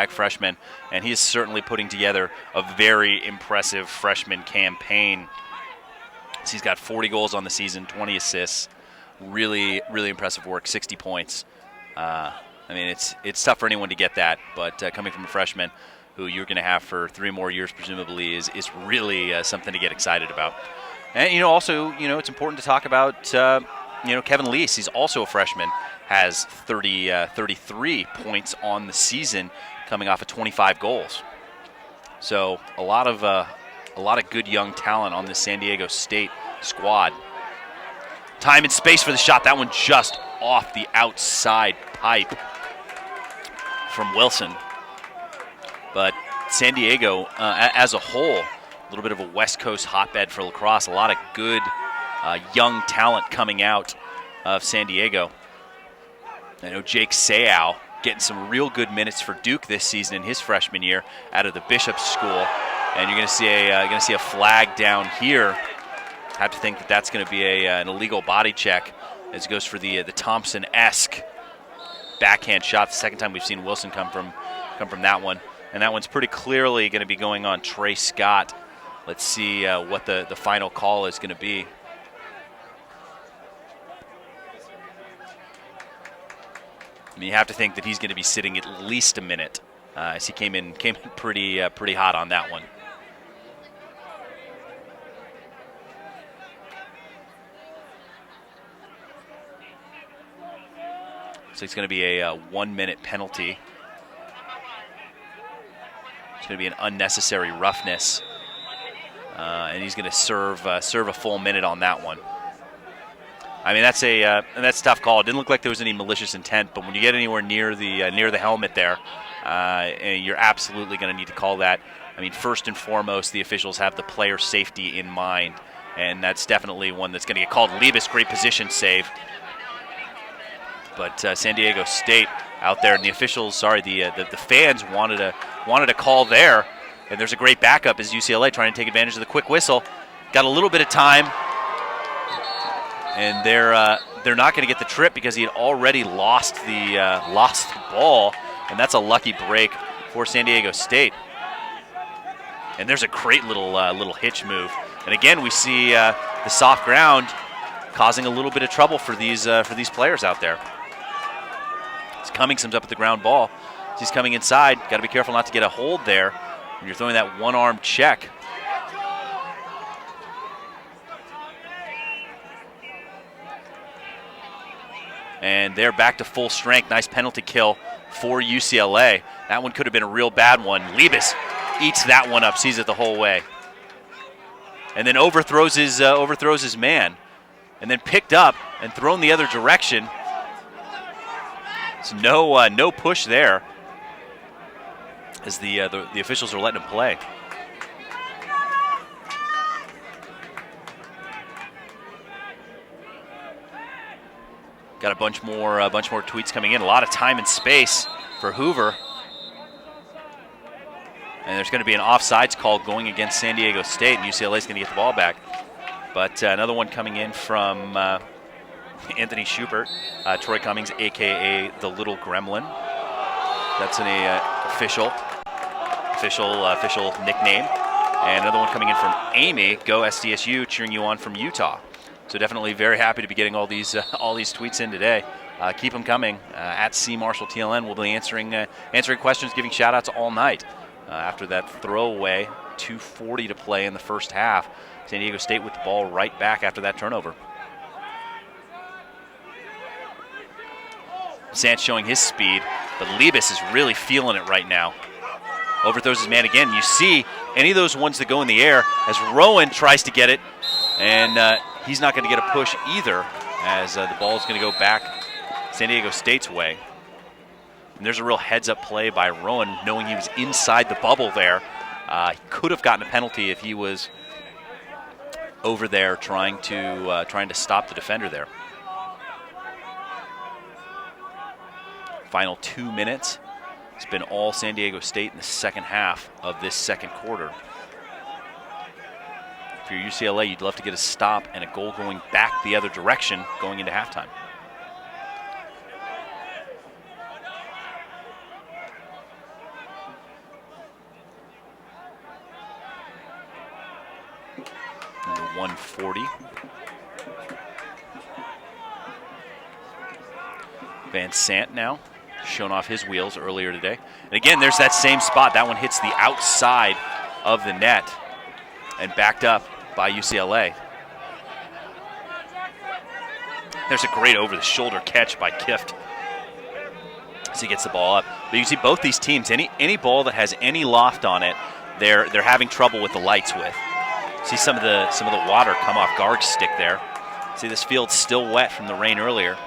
#freshman. And he is certainly putting together a very impressive freshman campaign. He's got 40 goals on the season, 20 assists, really, really impressive work. 60 points. I mean, it's tough for anyone to get that, but coming from a freshman who you're going to have for 3 more years, presumably, is really something to get excited about. And also, it's important to talk about Kevin Lease. He's also a freshman, has 33 points on the season, coming off of 25 goals. So a lot of good young talent on the San Diego State squad. Time and space for the shot. That one just off the outside pipe from Wilson. But San Diego, as a whole, a little bit of a West Coast hotbed for lacrosse. A lot of good young talent coming out of San Diego. I know Jake Seau getting some real good minutes for Duke this season in his freshman year out of the Bishop School, and you're going to see a flag down here. Have to think that that's going to be an illegal body check as it goes for the Thompson-esque backhand shot. The second time we've seen Wilson come from that one, and that one's pretty clearly going to be going on Trey Scott. Let's see what the final call is going to be. I mean, you have to think that he's going to be sitting at least a minute, as he came in pretty hot on that one. So it's going to be a 1-minute penalty. It's going to be an unnecessary roughness, and he's going to serve a full minute on that one. I mean, that's a tough call. It didn't look like there was any malicious intent, but when you get anywhere near the helmet there, you're absolutely going to need to call that. I mean, first and foremost, the officials have the player safety in mind, and that's definitely one that's going to get called. Liebes, great position save. But San Diego State out there, and the officials, the fans wanted a call there, and there's a great backup as UCLA trying to take advantage of the quick whistle. Got a little bit of time, and they're not going to get the trip because he had already lost the ball, and that's a lucky break for San Diego State. And there's a great little hitch move, and again we see the soft ground causing a little bit of trouble for these players out there. Cummings comes up with the ground ball. He's coming inside. Got to be careful not to get a hold there when you're throwing that one-arm check. And they're back to full strength. Nice penalty kill for UCLA. That one could have been a real bad one. Liebes eats that one up, sees it the whole way, and then overthrows his man, and then picked up and thrown the other direction. So no push there, as the officials are letting him play. Got a bunch more tweets coming in. A lot of time and space for Hoover, and there's going to be an offsides call going against San Diego State, and UCLA's going to get the ball back. But another one coming in from Anthony Schubert, Troy Cummings, a.k.a. the Little Gremlin. That's an official nickname. And another one coming in from Amy, go SDSU, cheering you on from Utah. So definitely very happy to be getting all these tweets in today. Keep them coming. At CMarshallTLN, we'll be answering questions, giving shout-outs all night. After that throwaway, 2:40 to play in the first half. San Diego State with the ball right back after that turnover. Sant showing his speed, but Liebes is really feeling it right now. Overthrows his man again. You see any of those ones that go in the air as Rowan tries to get it, and he's not going to get a push either, as the ball is going to go back San Diego State's way. And there's a real heads-up play by Rowan, knowing he was inside the bubble there. He could have gotten a penalty if he was over there trying to stop the defender there. Final 2 minutes. It's been all San Diego State in the second half of this second quarter. If you're UCLA, you'd love to get a stop and a goal going back the other direction going into halftime. Number 140. Van Sant now, shown off his wheels earlier today. And again, there's that same spot. That one hits the outside of the net and backed up by UCLA. There's a great over-the-shoulder catch by Kift as he gets the ball up. But you see both these teams, any ball that has any loft on it, they're having trouble with the lights with. See some of the water come off Garg's stick there. See, this field's still wet from the rain earlier.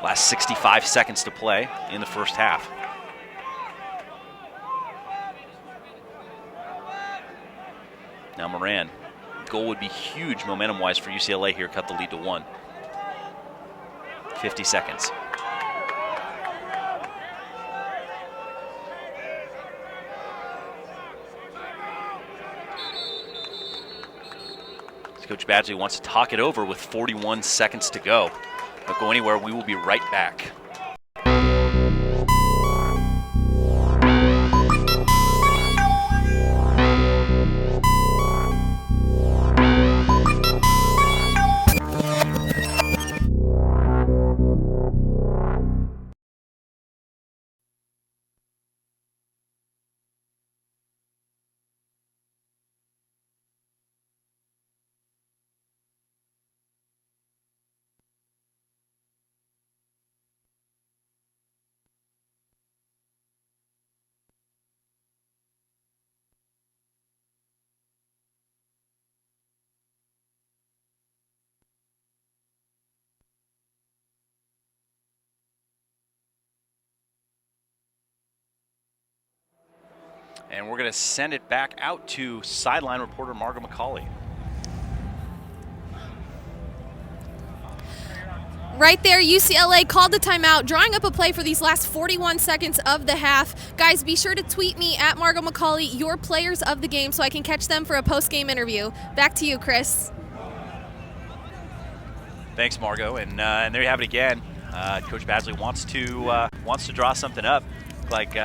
Last 65 seconds to play in the first half. Now Moran. Goal would be huge momentum-wise for UCLA here. Cut the lead to 1. 50 seconds. Coach Badgley wants to talk it over with 41 seconds to go. Don't go anywhere. We will be right back. And we're going to send it back out to sideline reporter Margot McCauley. Right there, UCLA called the timeout, drawing up a play for these last 41 seconds of the half. Guys, be sure to tweet me at Margot McCauley your players of the game so I can catch them for a post-game interview. Back to you, Chris. Thanks, Margot. And there you have it again. Coach Badgley wants to draw something up. Like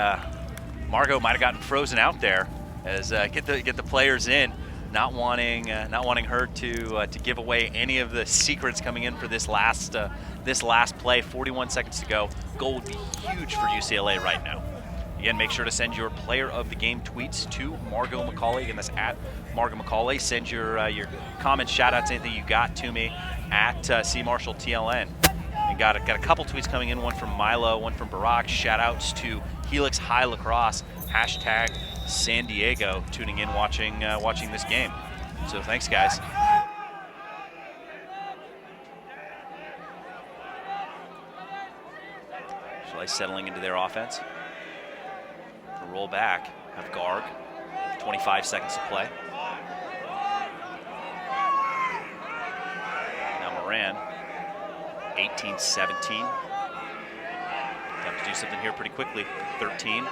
Margot might have gotten frozen out there as get the players in, not wanting her to give away any of the secrets coming in for this last play. 41 seconds to go. Goal would be huge for UCLA right now. Again, make sure to send your player of the game tweets to Margot McCauley. Again, that's at Margot McCauley. Send your comments, shout outs, anything you got to me at CMarshallTLN. And got a couple tweets coming in, one from Milo, one from Barack. Shout outs to Helix High Lacrosse, hashtag San Diego, tuning in, watching this game. So thanks, guys. Schley settling into their offense. To roll back, have Garg, 25 seconds to play. Now Moran, 18-17. Have to do something here pretty quickly. 13.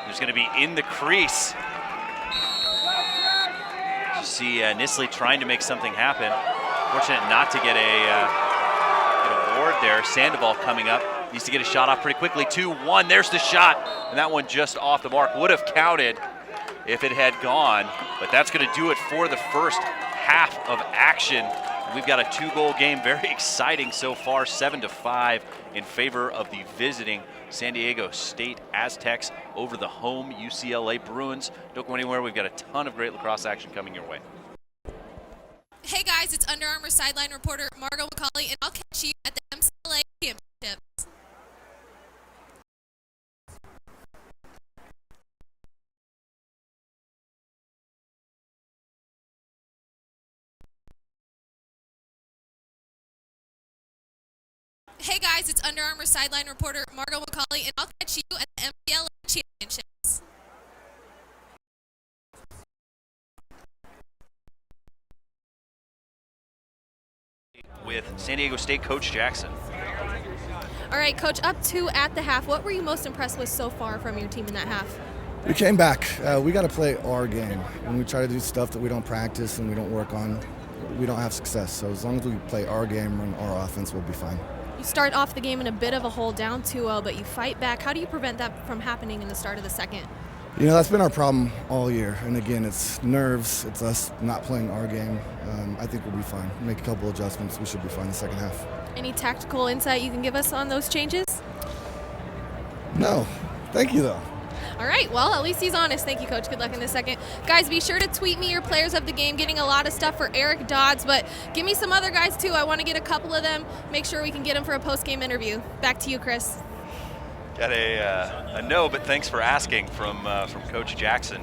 There's going to be in the crease. You see Nisley trying to make something happen. Fortunate not to get a ward there. Sandoval coming up. Needs to get a shot off pretty quickly. 2-1. There's the shot. And that one just off the mark. Would have counted if it had gone. But that's going to do it for the first half of action. We've got a 2-goal game, very exciting so far, 7-5 in favor of the visiting San Diego State Aztecs over the home UCLA Bruins. Don't go anywhere, we've got a ton of great lacrosse action coming your way. Hey guys, it's Under Armour sideline reporter Margot McCauley, and I'll catch you at the MCLA Championships. Hey guys, it's Under Armour sideline reporter Margot McCauley, and I'll catch you at the MCLA Championships. With San Diego State coach Jackson. All right, Coach, up 2 at the half. What were you most impressed with so far from your team in that half? We came back. We got to play our game. When we try to do stuff that we don't practice and we don't work on, we don't have success. So as long as we play our game, run our offense, we'll be fine. You start off the game in a bit of a hole, down 2-0, but you fight back. How do you prevent that from happening in the start of the second? You know, that's been our problem all year. And again, it's nerves. It's us not playing our game. I think we'll be fine. Make a couple adjustments. We should be fine in the second half. Any tactical insight you can give us on those changes? No. Thank you, though. All right, well, at least he's honest. Thank you, Coach. Good luck in the second. Guys, be sure to tweet me your players of the game. Getting a lot of stuff for Eric Dodds, but give me some other guys, too. I want to get a couple of them. Make sure we can get them for a post-game interview. Back to you, Chris. Got a no, but thanks for asking from Coach Jackson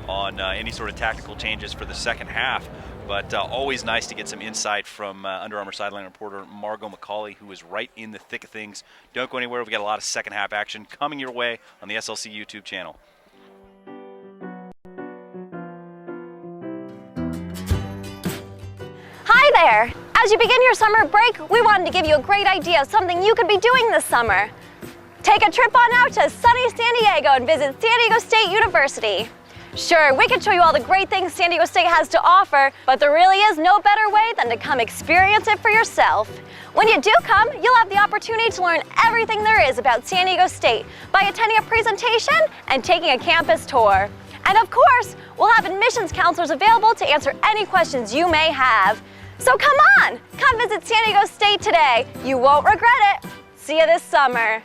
on any sort of tactical changes for the second half. But always nice to get some insight from Under Armour sideline reporter Margot McCauley, who is right in the thick of things. Don't go anywhere. We've got a lot of second half action coming your way on the SLC YouTube channel. Hi there! As you begin your summer break, we wanted to give you a great idea of something you could be doing this summer. Take a trip on out to sunny San Diego and visit San Diego State University. Sure, we can show you all the great things San Diego State has to offer, but there really is no better way than to come experience it for yourself. When you do come, you'll have the opportunity to learn everything there is about San Diego State by attending a presentation and taking a campus tour. And of course, we'll have admissions counselors available to answer any questions you may have. So come on, come visit San Diego State today. You won't regret it. See you this summer.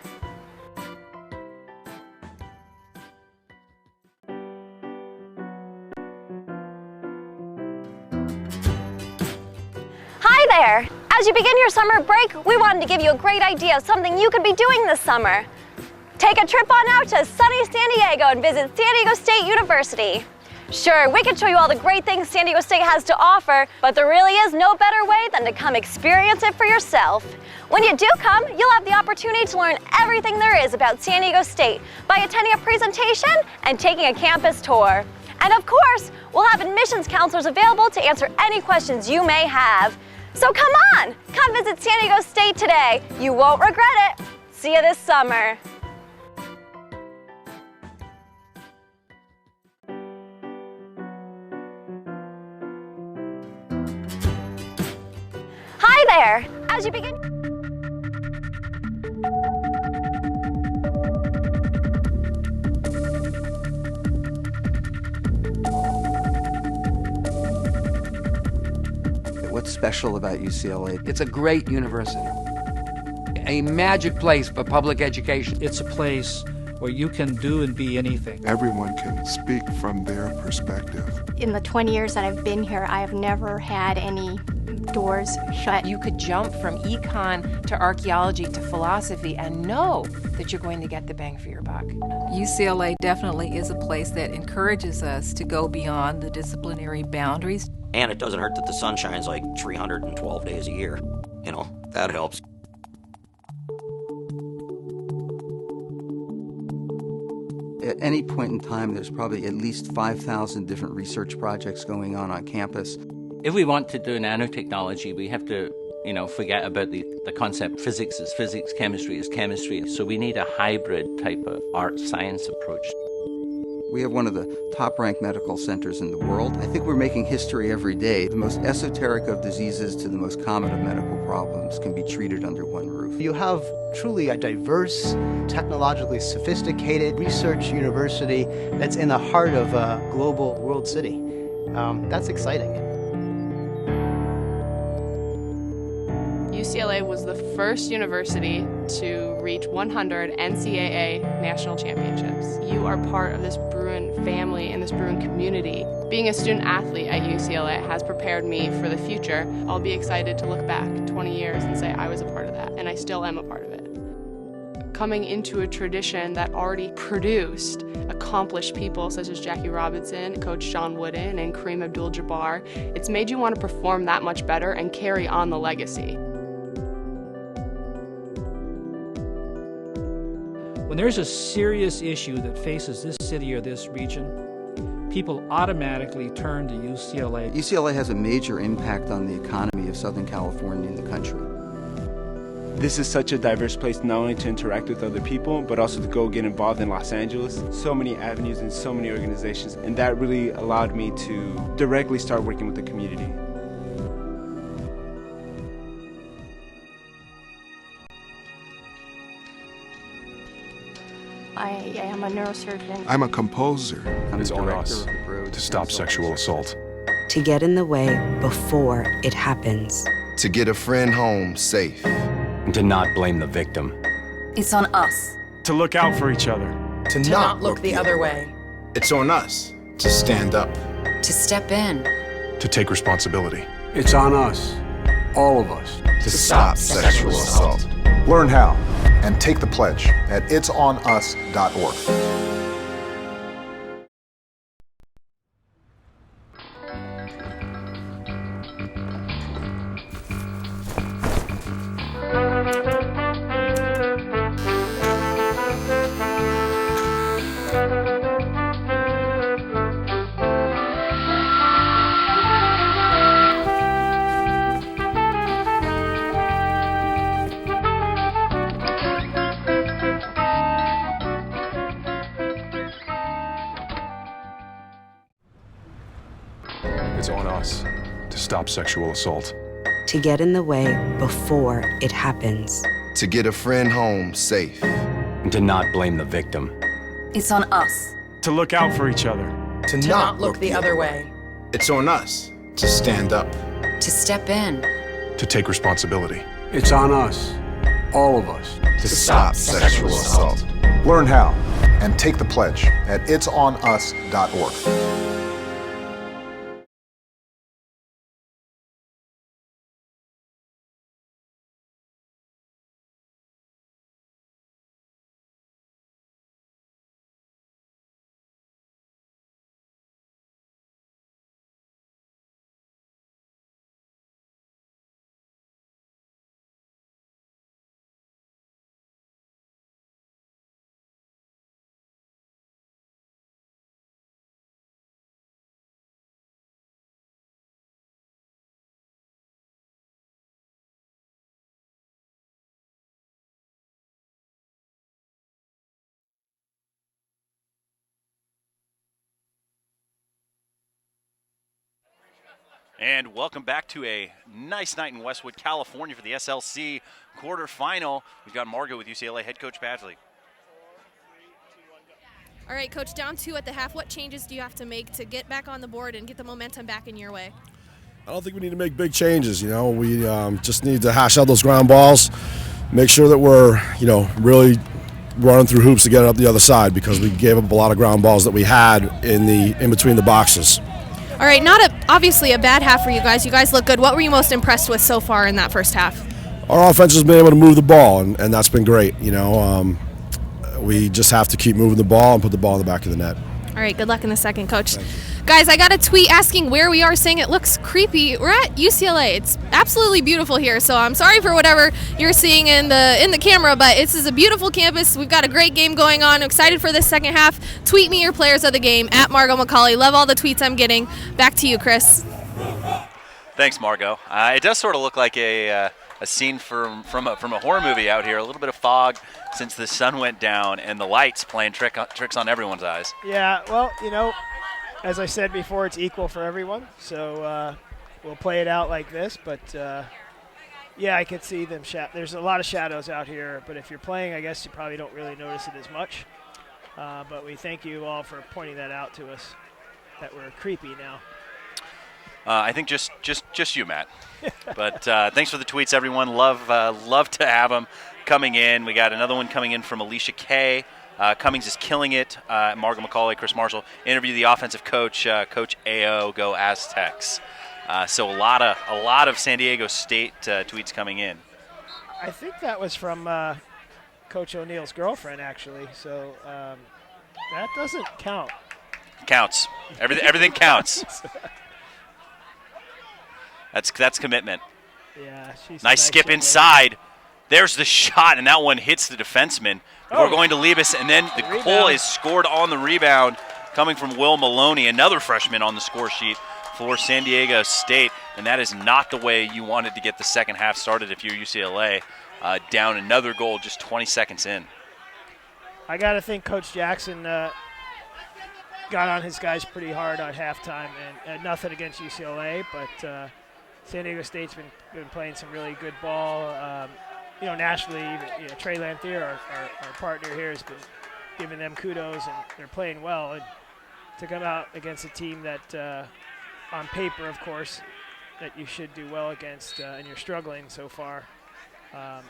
Hi there! As you begin your summer break, we wanted to give you a great idea of something you could be doing this summer. Take a trip on out to sunny San Diego and visit San Diego State University. Sure, we can show you all the great things San Diego State has to offer, but there really is no better way than to come experience it for yourself. When you do come, you'll have the opportunity to learn everything there is about San Diego State by attending a presentation and taking a campus tour. And of course, we'll have admissions counselors available to answer any questions you may have. So come on, come visit San Diego State today. You won't regret it. See you this summer. Hi there. As you begin What's special about UCLA? It's a great university, a magic place for public education. It's a place where you can do and be anything. Everyone can speak from their perspective. In the 20 years that I've been here, I have never had any doors shut. You could jump from econ to archaeology to philosophy and know that you're going to get the bang for your buck. UCLA definitely is a place that encourages us to go beyond the disciplinary boundaries. And it doesn't hurt that the sun shines like 312 days a year. You know, that helps. At any point in time, there's probably at least 5,000 different research projects going on campus. If we want to do nanotechnology, we have to, forget about the concept physics is physics, chemistry is chemistry. So we need a hybrid type of art-science approach. We have one of the top-ranked medical centers in the world. I think we're making history every day. The most esoteric of diseases to the most common of medical problems can be treated under one roof. You have truly a diverse, technologically sophisticated research university that's in the heart of a global world city. That's exciting. UCLA was the first university to reach 100 NCAA national championships. You are part of this Bruin family and this Bruin community. Being a student athlete at UCLA has prepared me for the future. I'll be excited to look back 20 years and say I was a part of that, and I still am a part of it. Coming into a tradition that already produced accomplished people such as Jackie Robinson, Coach John Wooden, and Kareem Abdul-Jabbar, it's made you want to perform that much better and carry on the legacy. When there's a serious issue that faces this city or this region, people automatically turn to UCLA. UCLA has a major impact on the economy of Southern California and the country. This is such a diverse place not only to interact with other people, but also to go get involved in Los Angeles. So many avenues and so many organizations, and that really allowed me to directly start working with the community. I am a neurosurgeon. I'm a composer. It's on us to stop sexual assault. To get in the way before it happens. To get a friend home safe. And to not blame the victim. It's on us. To look out for each other. To not look the other way. It's on us to stand up. To step in. To take responsibility. It's on us, all of us, to stop sexual assault. Learn how and take the pledge at itsonus.org. It's on us to stop sexual assault. To get in the way before it happens. To get a friend home safe. And to not blame the victim. It's on us. To look out for each other. To not look the other way. It's on us to stand up. To step in. To take responsibility. It's on us, all of us, to stop sexual assault. Learn how and take the pledge at itsonus.org. And welcome back to a nice night in Westwood, California for the SLC quarterfinal. We've got Margot with UCLA head coach Badgley. All right, Coach, down 2 at the half. What changes do you have to make to get back on the board and get the momentum back in your way? I don't think we need to make big changes. We just need to hash out those ground balls, make sure that we're, really running through hoops to get it up the other side, because we gave up a lot of ground balls that we had in between the boxes. All right, obviously a bad half for you guys. You guys look good. What were you most impressed with so far in that first half? Our offense has been able to move the ball, and that's been great. We just have to keep moving the ball and put the ball in the back of the net. All right, good luck in the second, Coach. Guys, I got a tweet asking where we are, saying it looks creepy. We're at UCLA. It's absolutely beautiful here, so I'm sorry for whatever you're seeing in the camera, but this is a beautiful campus. We've got a great game going on. I'm excited for this second half. Tweet me your players of the game, at Margot McCauley. Love all the tweets I'm getting. Back to you, Chris. Thanks, Margot. It does sort of look like a scene from a horror movie out here. A little bit of fog since the sun went down, and the lights playing tricks on everyone's eyes. Yeah, well, as I said before, it's equal for everyone. So we'll play it out like this. But, yeah, I could see them. There's a lot of shadows out here. But if you're playing, I guess you probably don't really notice it as much. But we thank you all for pointing that out to us, that we're creepy now. I think just you, Matt. But thanks for the tweets, everyone. Love to have them coming in. We got another one coming in from Alicia Kay. Cummings is killing it. Margot McCauley, Chris Marshall interview the offensive coach, Coach AO, go Aztecs. So a lot of San Diego State tweets coming in. I think that was from Coach O'Neill's girlfriend, actually. So that doesn't count. Counts. Everything counts. That's commitment. Yeah, she's nice skip inside. There's the shot, and that one hits the defenseman. We're going to leave us, and then the goal is scored on the rebound, coming from Will Maloney, another freshman on the score sheet for San Diego State, and that is not the way you wanted to get the second half started if you're UCLA. Down another goal just 20 seconds in. I got to think Coach Jackson got on his guys pretty hard on halftime, and nothing against UCLA, but San Diego State's been playing some really good ball. Nationally, even Trey Lanthier, our partner here, has giving them kudos, and they're playing well. And to come out against a team that, on paper, of course, that you should do well against, and you're struggling so far, I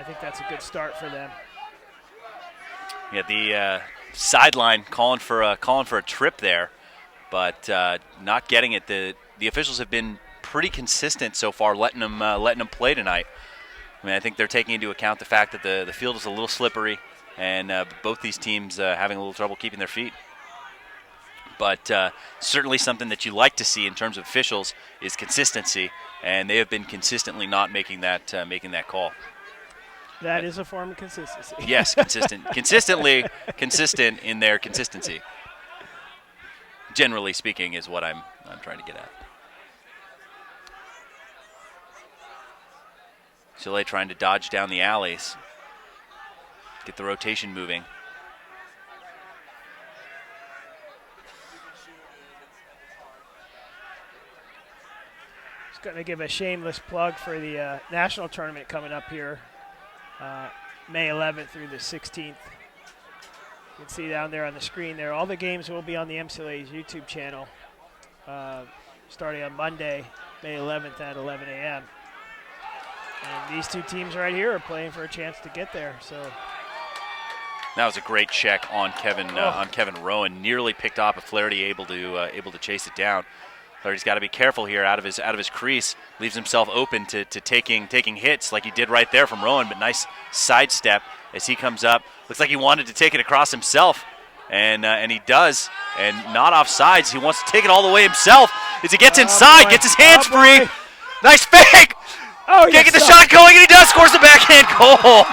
think that's a good start for them. Yeah, the sideline calling for a trip there, but not getting it. The officials have been pretty consistent so far, letting them play tonight. I mean, I think they're taking into account the fact that the field is a little slippery, and both these teams having a little trouble keeping their feet. But certainly something that you like to see in terms of officials is consistency, and they have been consistently not making that call. That is a form of consistency. Yes, consistently consistent in their consistency. Generally speaking, is what I'm trying to get at. UCLA trying to dodge down the alleys, get the rotation moving. Just going to give a shameless plug for the national tournament coming up here. May 11th through the 16th. You can see down there on the screen there. All the games will be on the MCLA's YouTube channel starting on Monday, May 11th at 11 a.m. And these two teams right here are playing for a chance to get there. So that was a great check on Kevin Rowan. Nearly picked off, but Flaherty able to chase it down. Flaherty's got to be careful here out of his crease. Leaves himself open to taking hits like he did right there from Rowan, but nice sidestep as he comes up. Looks like he wanted to take it across himself, and he does, and not off sides. He wants to take it all the way himself as he gets inside, gets his hands free. Nice fake! Can't get the shot going, and he does. Scores the backhand goal.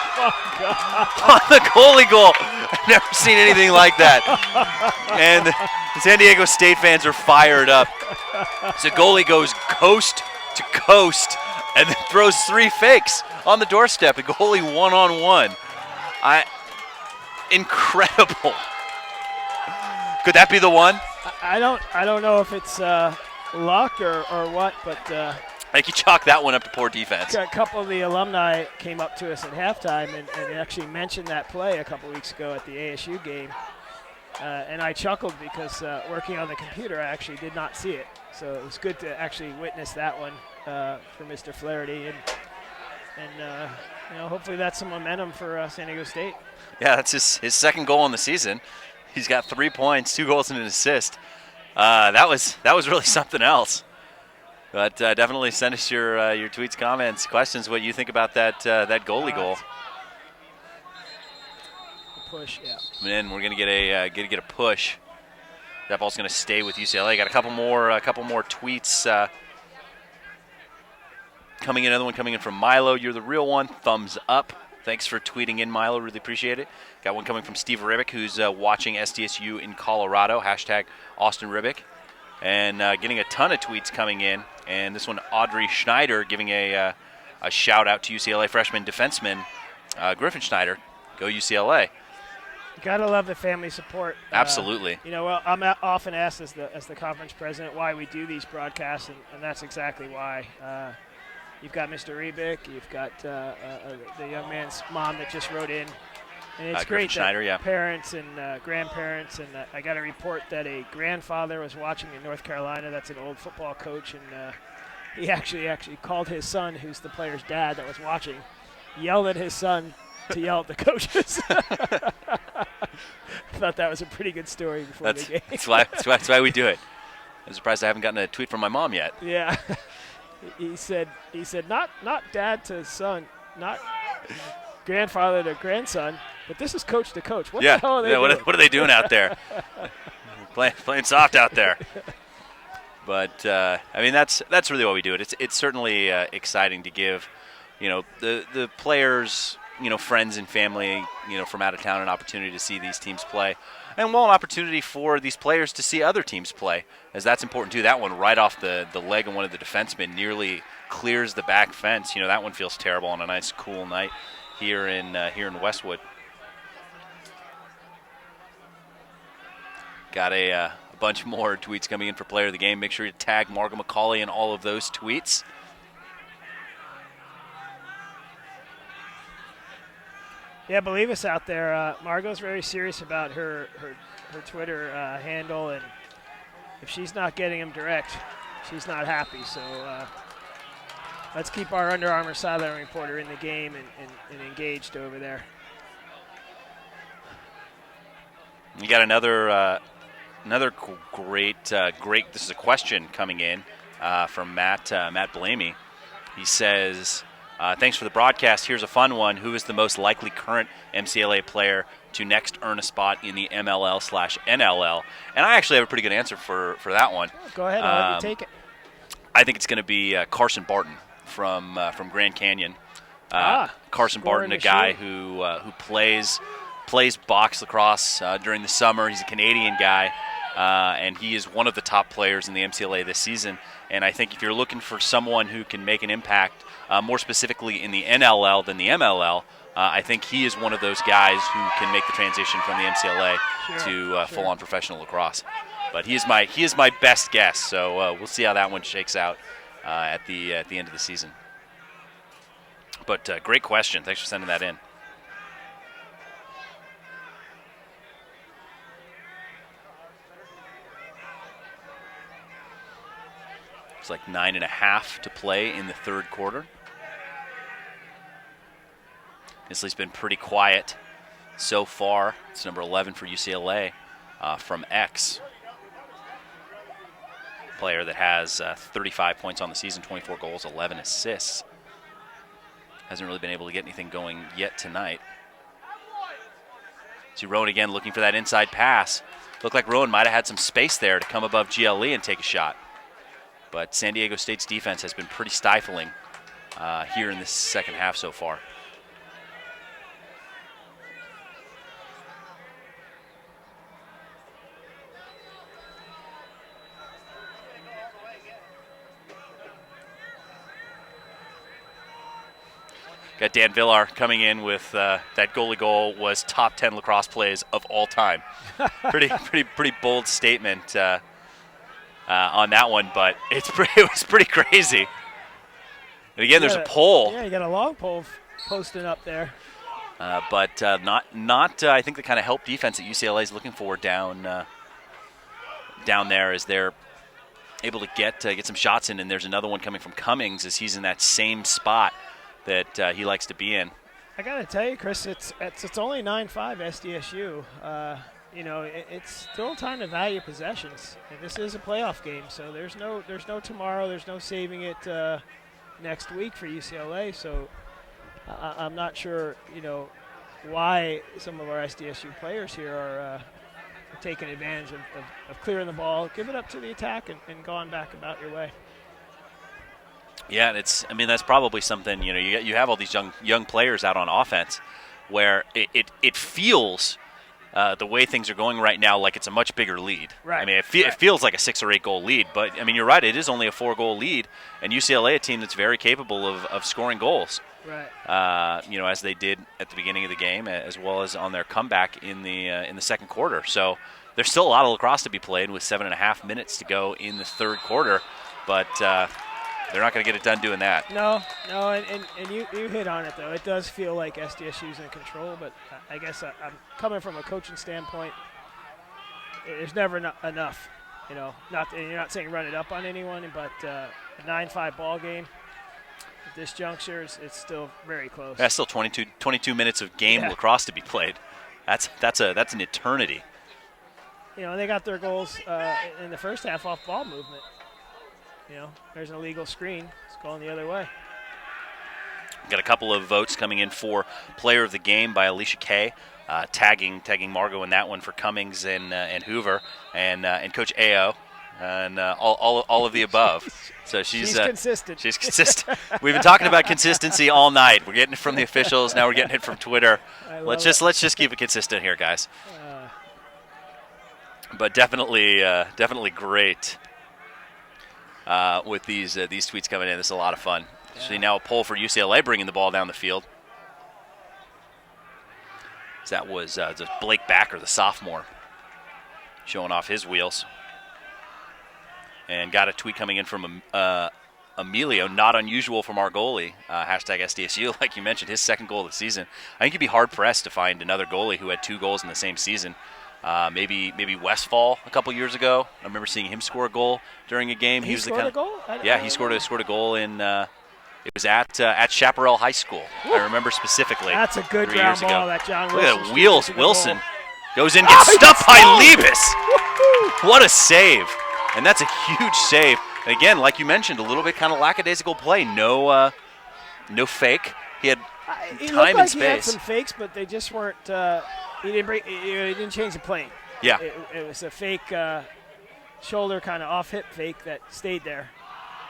On the goalie goal. I've never seen anything like that. And the San Diego State fans are fired up. So goalie goes coast to coast and then throws 3 fakes on the doorstep. A goalie one-on-one. Incredible. Could that be the one? I don't know if it's luck or what, but I think you chalk that one up to poor defense. A couple of the alumni came up to us at halftime and actually mentioned that play a couple weeks ago at the ASU game. And I chuckled because working on the computer, I actually did not see it. So it was good to actually witness that one for Mr. Flaherty. And hopefully that's some momentum for San Diego State. Yeah, that's his second goal in the season. He's got 3 points, 2 goals and an assist. That was really something else. But definitely send us your tweets, comments, questions, what you think about that goalie goal. Push, yeah. And then we're gonna get a push. That ball's gonna stay with UCLA. Got a couple more tweets coming in. Another one coming in from Milo. You're the real one. Thumbs up. Thanks for tweeting in, Milo. Really appreciate it. Got one coming from Steve Ribick, who's watching SDSU in Colorado. # Austin Ribick. And getting a ton of tweets coming in. And this one, Audrey Schneider, giving a shout out to UCLA freshman defenseman Griffin Schneider. Go UCLA. You gotta love the family support. Absolutely. I'm often asked as the conference president why we do these broadcasts, and that's exactly why. You've got Mr. Rebick, you've got the young man's mom that just wrote in, and it's great Schneider, that yeah. parents and grandparents, and I got a report that a grandfather was watching in North Carolina. That's an old football coach, and he actually called his son, who's the player's dad that was watching, yelled at his son to yell at the coaches. I thought that was a pretty good story before the game. That's why we do it. I'm surprised I haven't gotten a tweet from my mom yet. Yeah. He said not dad to son, not grandfather to grandson, but this is coach to coach. What the hell are they doing? What are they doing out there? playing soft out there. But I mean that's really why we do it. It's certainly exciting to give, the players, friends and family, from out of town an opportunity to see these teams play. And an opportunity for these players to see other teams play, as that's important too. That one right off the leg of one of the defensemen nearly clears the back fence. That one feels terrible on a nice cool night here in Westwood. Got a bunch more tweets coming in for player of the game. Make sure you tag Margo McCauley in all of those tweets. Yeah, believe us out there. Margot's very serious about her Twitter handle, and if she's not getting him direct, she's not happy. So let's keep our Under Armour sideline reporter in the game and engaged over there. You got another great. This is a question coming in from Matt Blamey. He says, thanks for the broadcast. Here's a fun one. Who is the most likely current MCLA player to next earn a spot in the MLL/NLL? And I actually have a pretty good answer for that one. Go ahead, I'll let you take it. I think it's going to be Carson Barton from Grand Canyon. Carson Barton, a guy who plays box lacrosse during the summer. He's a Canadian guy, and he is one of the top players in the MCLA this season. And I think if you're looking for someone who can make an impact, more specifically in the NLL than the MLL, I think he is one of those guys who can make the transition from the MCLA to full-on professional lacrosse. But he is my best guess. So we'll see how that one shakes out at the end of the season. But great question. Thanks for sending that in. It's like 9.5 to play in the third quarter. Isley's been pretty quiet so far. It's number 11 for UCLA from X. Player that has 35 points on the season, 24 goals, 11 assists. Hasn't really been able to get anything going yet tonight. See Rowan again looking for that inside pass. Looked like Rowan might have had some space there to come above GLE and take a shot. But San Diego State's defense has been pretty stifling here in this second half so far. Got Dan Villar coming in with that goalie goal was top 10 lacrosse plays of all time. pretty bold statement on that one, but it was pretty crazy. And again, there's a pole. Yeah, you got a long pole posting up there. But not I think the kind of help defense that UCLA is looking for down there as they're able to get some shots in. And there's another one coming from Cummings as he's in that same spot that he likes to be in. I got to tell you, Chris, it's only 9-5 SDSU. It's still time to value possessions. And this is a playoff game, so there's no tomorrow. There's no saving it next week for UCLA. So I'm not sure, why some of our SDSU players here are taking advantage of clearing the ball, give it up to the attack, and going back about your way. Yeah, that's probably something, you have all these young players out on offense where it feels the way things are going right now like it's a much bigger lead. Right. I mean, it feels like a 6 or 8 goal lead, but I mean, you're right, it is only a 4-goal lead, and UCLA, a team that's very capable of scoring goals. Right. As they did at the beginning of the game, as well as on their comeback in the second quarter. So there's still a lot of lacrosse to be played with 7.5 minutes to go in the third quarter, but they're not going to get it done doing that. No, and you hit on it, though. It does feel like SDSU's in control, but I guess I'm coming from a coaching standpoint. There's never enough. You're not saying run it up on anyone, but a 9-5 ball game at this juncture, it's still very close. That's still 22 minutes of game lacrosse to be played. That's an eternity. They got their goals in the first half off ball movement. There's an illegal screen. It's going the other way. Got a couple of votes coming in for player of the game by Alicia Kay, tagging Margot in that one for Cummings and Hoover, and Coach Ao, and all of the above. So she's consistent. She's consistent. We've been talking about consistency all night. We're getting it from the officials. Now we're getting it from Twitter. Let's just keep it consistent here, guys. But definitely great. With these tweets coming in. This is a lot of fun. Yeah. See now a poll for UCLA bringing the ball down the field. So that was just Blake Backer, the sophomore, showing off his wheels. And got a tweet coming in from Emilio, not unusual from our goalie, hashtag SDSU, like you mentioned, his second goal of the season. I think you'd be hard-pressed to find another goalie who had 2 goals in the same season. Maybe Westfall a couple years ago. I remember seeing him score a goal during a game. He scored a goal? Yeah, he scored a goal in it was at Chaparral High School. Woo. I remember specifically. That's a good 3 ground years ball ago. that John Look at Wilson. that. Wilson goes in, gets stuffed by Liebes. What a save. And that's a huge save. And again, like you mentioned, a little bit kind of lackadaisical play. No fake. He had He time looked and like space. He had some fakes, but they just weren't. He didn't change the plane. Yeah. It was a fake shoulder kind of off hip fake that stayed there.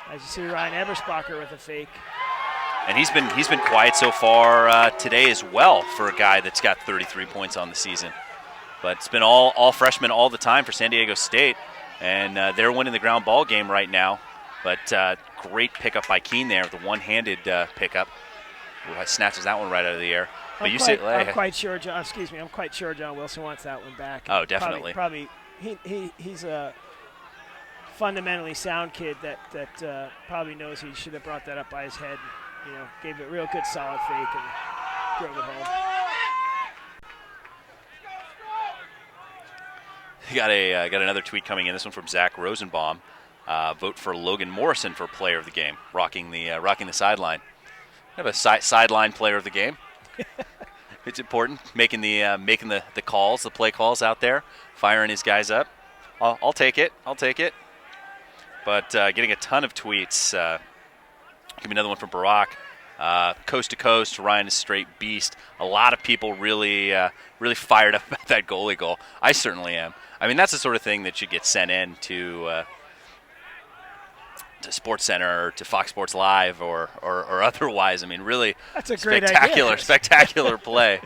As you see Ryan Eberspacher with a fake. And he's been quiet so far today as well for a guy that's got 33 points on the season. But it's been all freshmen all the time for San Diego State, and they're winning the ground ball game right now. But great pickup by Keene there, the one-handed pickup. Snatches that one right out of the air. But I'm quite sure John Wilson wants that one back. Oh, definitely. Probably he's a fundamentally sound kid that probably knows he should have brought that up by his head. Gave it a real good solid fake and drove it home. Got another tweet coming in. This one from Zach Rosenbaum. Vote for Logan Morrison for player of the game, rocking the sideline. I have a sideline player of the game. It's important, making the calls, the play calls out there, firing his guys up. I'll take it. But getting a ton of tweets. Give me another one from Barack. Coast to coast, Ryan is straight beast. A lot of people really fired up about that goalie goal. I certainly am. I mean, that's the sort of thing that you get sent in to Sports Center or to Fox Sports Live or otherwise. I mean, really that's a great spectacular play.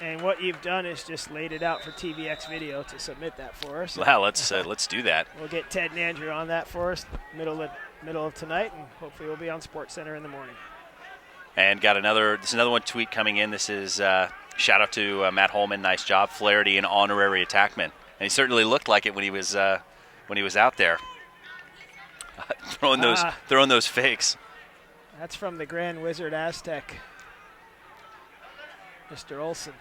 And what you've done is just laid it out for TVX Video to submit that for us. Wow, let's do that. We'll get Ted and Andrew on that for us middle of tonight, and hopefully we'll be on Sports Center in the morning. And got another one tweet coming in. This is shout out to Matt Holman. Nice job, Flaherty, an honorary attackman, and he certainly looked like it when he was out there throwing those fakes. That's from the Grand Wizard Aztec, Mr. Olson.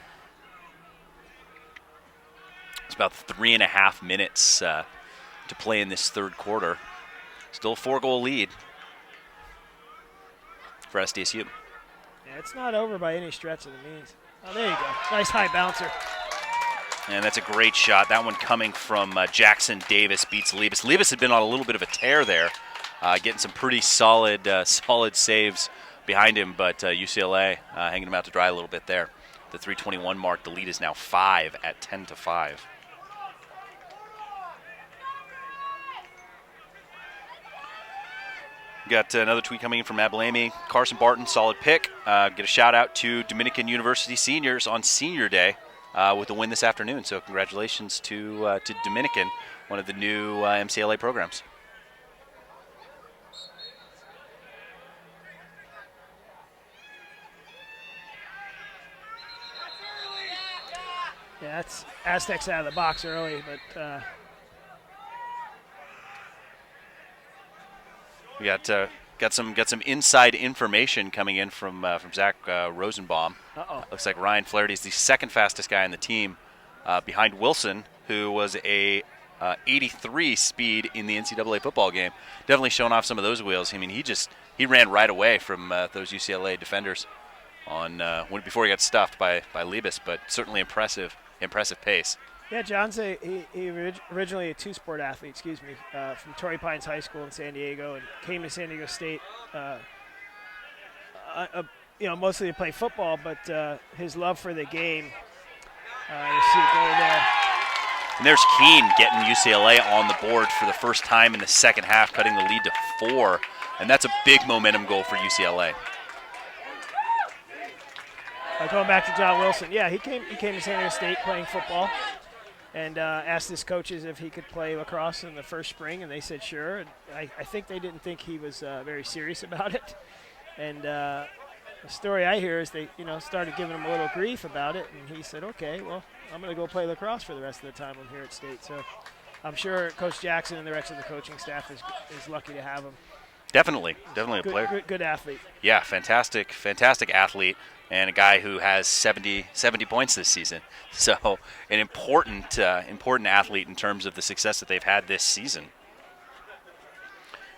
It's about 3.5 minutes to play in this third quarter. Still a 4-goal lead for SDSU. Yeah, it's not over by any stretch of the means. Oh, there you go. Nice high bouncer. And that's a great shot. That one coming from Jackson Davis beats Liebes. Liebes had been on a little bit of a tear there, getting some pretty solid saves behind him, but UCLA hanging him out to dry a little bit there. The 3:21 mark, the lead is now 5 at 10-5. Got another tweet coming in from Ablamy. Carson Barton, solid pick. Get a shout out to Dominican University seniors on Senior Day with the win this afternoon. So congratulations to Dominican, one of the new MCLA programs. Yeah, that's Aztecs out of the box early, but we got some inside information coming in from Zach Rosenbaum. Looks like Ryan Flaherty is the second fastest guy on the team, behind Wilson, who was a 83 speed in the NCAA football game. Definitely showing off some of those wheels. I mean, he ran right away from those UCLA defenders before he got stuffed by Liebes, but certainly impressive pace. Yeah, John's originally a two-sport athlete, from Torrey Pines High School in San Diego, and came to San Diego State, mostly to play football, but his love for the game, you see a goal there. And there's Keene getting UCLA on the board for the first time in the second half, cutting the lead to 4, and that's a big momentum goal for UCLA. Going back to John Wilson, yeah, he came to San Diego State playing football, and asked his coaches if he could play lacrosse in the first spring, and they said sure. And I think they didn't think he was very serious about it, and the story I hear is they, started giving him a little grief about it, and he said, okay, well, I'm going to go play lacrosse for the rest of the time I'm here at State. So I'm sure Coach Jackson and the rest of the coaching staff is lucky to have him. Definitely a player. Good athlete. Yeah, fantastic athlete, and a guy who has 70 points this season. So an important athlete in terms of the success that they've had this season.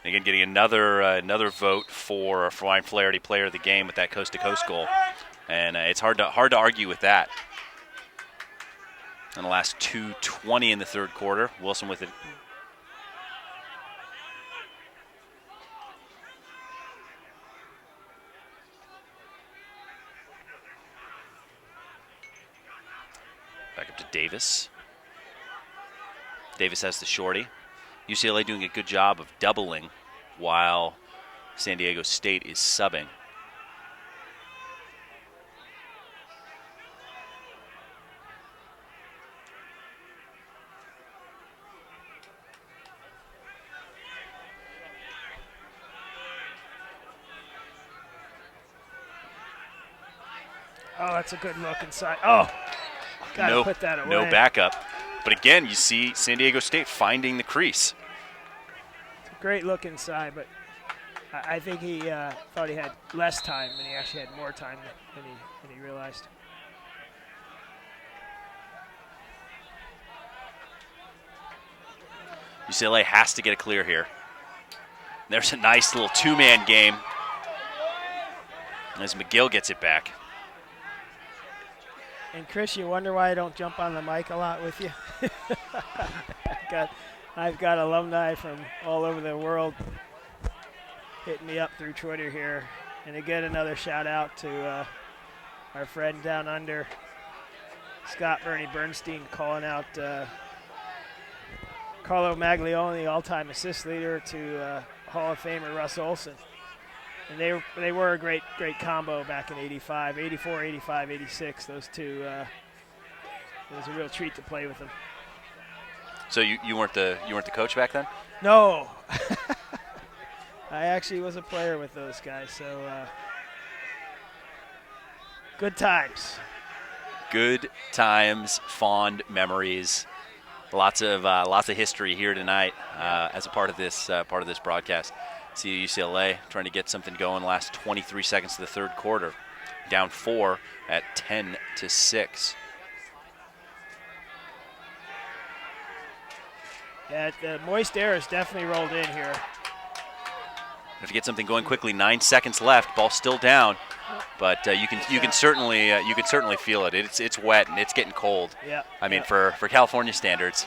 And again, getting another vote for Ryan Flaherty, player of the game, with that coast-to-coast goal, and it's hard to argue with that. In the last 2:20 in the third quarter, Wilson with it. Back up to Davis. Davis has the shorty. UCLA doing a good job of doubling while San Diego State is subbing. Oh, that's a good look inside. Oh, got to put that away. No backup. But again, you see San Diego State finding the crease. It's a great look inside, but I think he thought he had less time, and he actually had more time than he realized. UCLA has to get a clear here. There's a nice little two-man game as McGill gets it back. And Chris, you wonder why I don't jump on the mic a lot with you? I've got alumni from all over the world hitting me up through Twitter here. And again, another shout out to our friend down under, Scott Bernie Bernstein, calling out Carlo Maglione, all-time assist leader, to Hall of Famer Russ Olson. And they were a great combo back in 85, 84, 85, 86. Those two, it was a real treat to play with them. So you weren't the coach back then? No. I actually was a player with those guys, so good times. Good times, fond memories. Lots of history here tonight as a part of this broadcast. See UCLA trying to get something going. Last 23 seconds of the third quarter, down 4 at 10-6. Yeah, the moist air has definitely rolled in here. If you get something going quickly, 9 seconds left. Ball still down, but you can certainly feel it. It's wet and it's getting cold. Yeah. I mean, for California standards,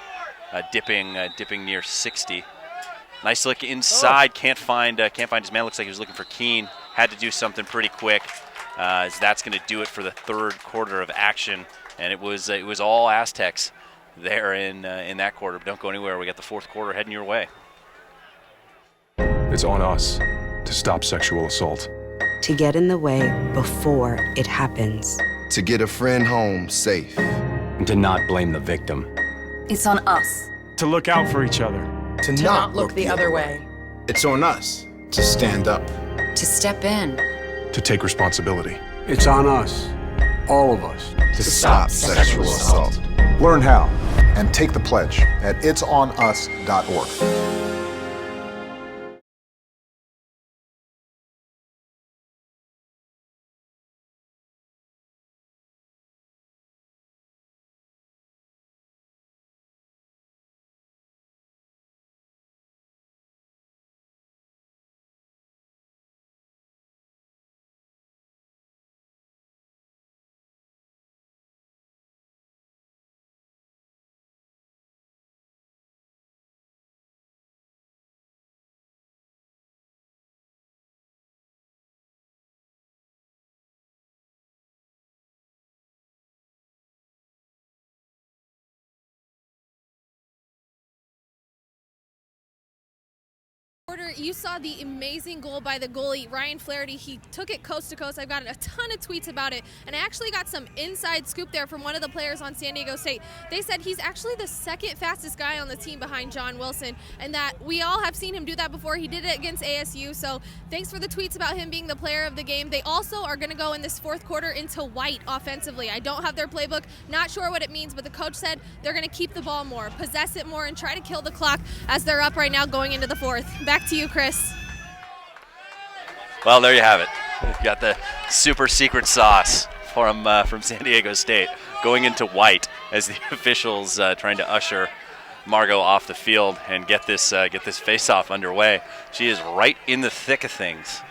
dipping near 60. Nice look inside. Oh. Can't find his man. Looks like he was looking for Keene. Had to do something pretty quick. As that's going to do it for the third quarter of action, and it was all Aztecs there in that quarter. But don't go anywhere. We got the fourth quarter heading your way. It's on us to stop sexual assault. To get in the way before it happens. To get a friend home safe. And to not blame the victim. It's on us. To look out for each other. To not look the other way. It's on us to stand up. To step in. To take responsibility. It's on us, all of us, to stop sexual assault. Learn how and take the pledge at itsonus.org. quarter, you saw the amazing goal by the goalie, Ryan Flaherty. He took it coast to coast. I've gotten a ton of tweets about it, and I actually got some inside scoop there from one of the players on San Diego State. They said he's actually the second fastest guy on the team behind John Wilson, and that we all have seen him do that before. He did it against ASU, so thanks for the tweets about him being the player of the game. They also are going to go in this fourth quarter into white offensively. I don't have their playbook, not sure what it means, but the coach said they're going to keep the ball more, possess it more, and try to kill the clock as they're up right now going into the fourth. Back to you, Chris. Well, there you have it. You've got the super secret sauce from San Diego State going into white as the officials trying to usher Margot off the field and get this face-off underway. She is right in the thick of things.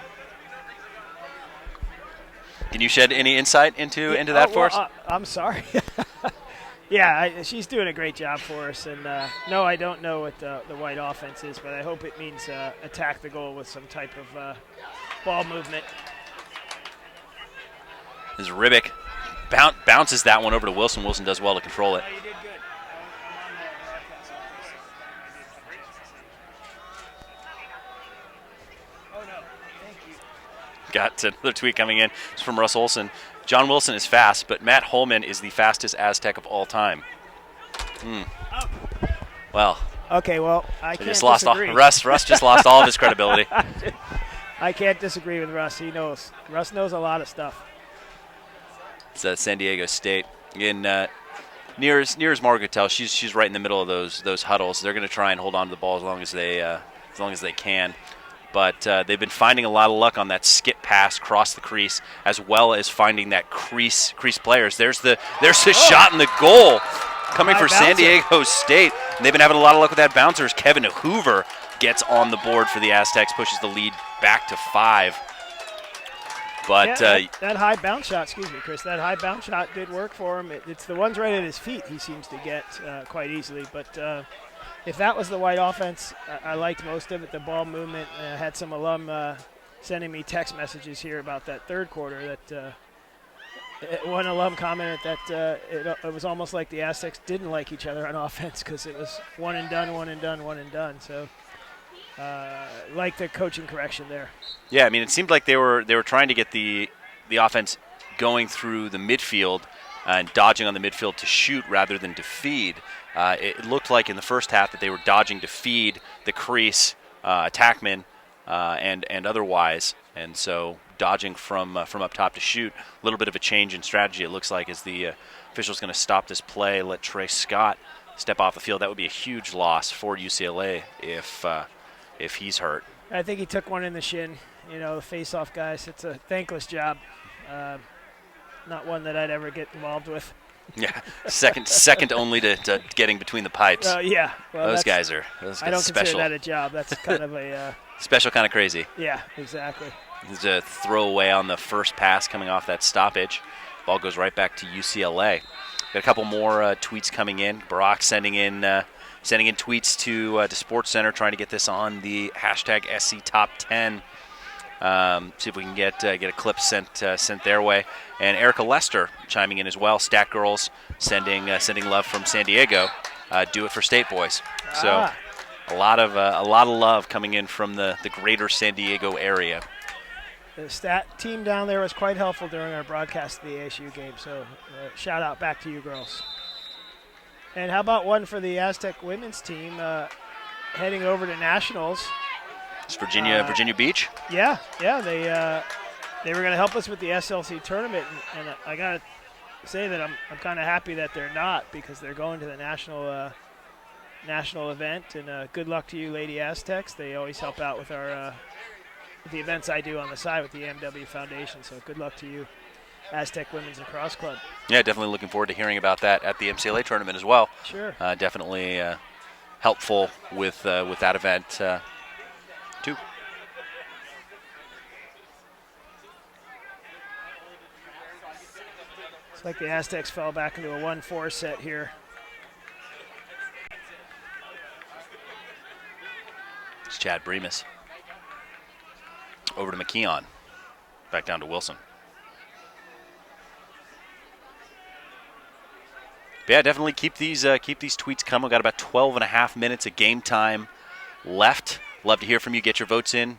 Can you shed any insight into that for us? I'm sorry. Yeah, she's doing a great job for us. And no, I don't know what the white offense is, but I hope it means attack the goal with some type of ball movement. As Ribic bounces that one over to Wilson. Wilson does well to control it. You did good. Oh, no. Thank you. Got another tweet coming in. It's from Russ Olson. John Wilson is fast, but Matt Holman is the fastest Aztec of all time. Well. Okay, well, I can't disagree. disagree. Russ just lost all of his credibility. I can't disagree with Russ. He knows. Russ knows a lot of stuff. It's San Diego State. Again, near as Margaret could tell, she's right in the middle of those huddles. They're going to try and hold on to the ball as long as they can. But they've been finding a lot of luck on that skip pass across the crease, as well as finding that crease players. There's the shot in the goal coming for San Diego State. And they've been having a lot of luck with that bouncer as Kevin Hoover gets on the board for the Aztecs, pushes the lead back to 5. But that high bounce shot, excuse me, Chris, that high bounce shot did work for him. It's the ones right at his feet he seems to get quite easily. But if that was the white offense, I liked most of it. The ball movement. I had some alum sending me text messages here about that third quarter. That one alum commented that it was almost like the Aztecs didn't like each other on offense because it was one and done, one and done, one and done. So like the coaching correction there. Yeah, I mean, it seemed like they were trying to get the offense going through the midfield and dodging on the midfield to shoot rather than to feed. It looked like in the first half that they were dodging to feed the crease, attackmen, and otherwise, and so dodging from up top to shoot. A little bit of a change in strategy, it looks like, as the official's going to stop this play, let Trey Scott step off the field. That would be a huge loss for UCLA if he's hurt. I think he took one in the shin. You know, the face-off guys. It's a thankless job. Not one that I'd ever get involved with. Yeah, second only to getting between the pipes. Yeah, well, those guys are I don't special. consider that a job. That's kind of a special kind of crazy. Yeah, exactly. There's a throwaway on the first pass coming off that stoppage. Ball goes right back to UCLA. Got a couple more tweets coming in. Barack sending in tweets to SportsCenter, trying to get this on the hashtag SC Top 10. See if we can get a clip sent their way. And Erica Lester chiming in as well. Stat Girls sending love from San Diego. Do it for State Boys. So a lot of love coming in from the greater San Diego area. The stat team down there was quite helpful during our broadcast of the ASU game. So shout out back to you girls. And how about one for the Aztec women's team heading over to nationals? It's Virginia Beach. Yeah, they were going to help us with the SLC tournament, and I got to say that I'm kind of happy that they're not, because they're going to the national event. And good luck to you, Lady Aztecs. They always help out with our the events I do on the side with the MW Foundation. So good luck to you, Aztec Women's Lacrosse Club. Yeah, definitely looking forward to hearing about that at the MCLA tournament as well. Sure. Definitely helpful with that event too. It's like the Aztecs fell back into a 1-4 set here. It's Chad Bremus. Over to McKeon. Back down to Wilson. But yeah, definitely keep these tweets coming. We've got about 12 and a half minutes of game time left Love to hear from you. Get your votes in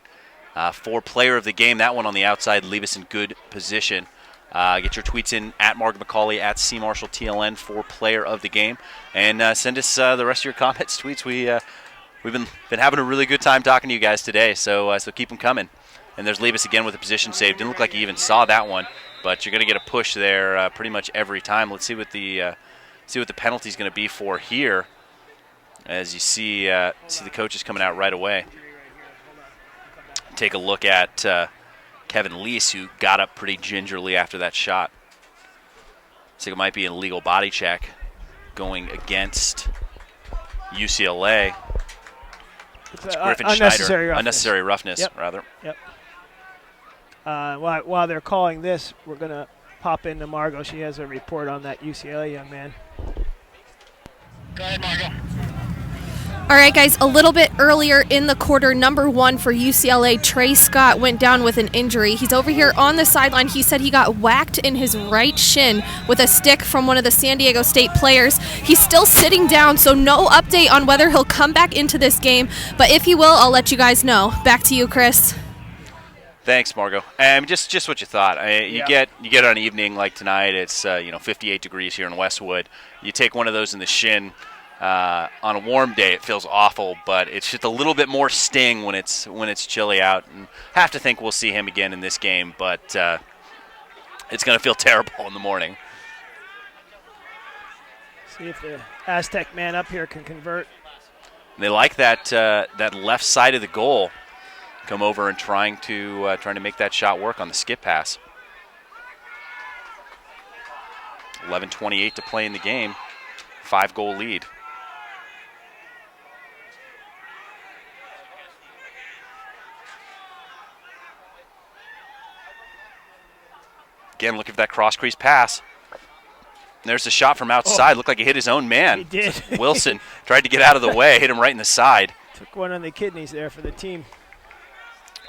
for player of the game. That one on the outside, leave us in good position. Get your tweets in at Mark McCauley, at CMarshallTLN for player of the game. And send us the rest of your comments, tweets. We've been having a really good time talking to you guys today, so keep them coming. And there's Levis again with a position save. Didn't look like he even saw that one, but you're going to get a push there pretty much every time. Let's see what the penalty is going to be for here. As you see the coaches coming out right away. Take a look at Kevin Lease, who got up pretty gingerly after that shot. Looks like it might be an illegal body check going against UCLA. It's Griffin Schneider. Unnecessary roughness, yep. rather. Yep. While they're calling this, we're going to pop into Margot. She has a report on that UCLA young man. Go ahead, Margot. All right, guys, a little bit earlier in the quarter, number 1 for UCLA, Trey Scott, went down with an injury. He's over here on the sideline. He said he got whacked in his right shin with a stick from one of the San Diego State players. He's still sitting down, so no update on whether he'll come back into this game. But if he will, I'll let you guys know. Back to you, Chris. Thanks, Margot. Just what you thought. You get on an evening like tonight. It's 58 degrees here in Westwood. You take one of those in the shin. On a warm day, it feels awful, but it's just a little bit more sting when it's chilly out. And have to think we'll see him again in this game, but it's going to feel terrible in the morning. See if the Aztec man up here can convert. They like that left side of the goal. Come over and trying to make that shot work on the skip pass. 11:28 to play in the game. 5-goal lead. Again, look at that cross-crease pass. There's a shot from outside. Looked like he hit his own man. He did. Wilson tried to get out of the way, hit him right in the side. Took one on the kidneys there for the team.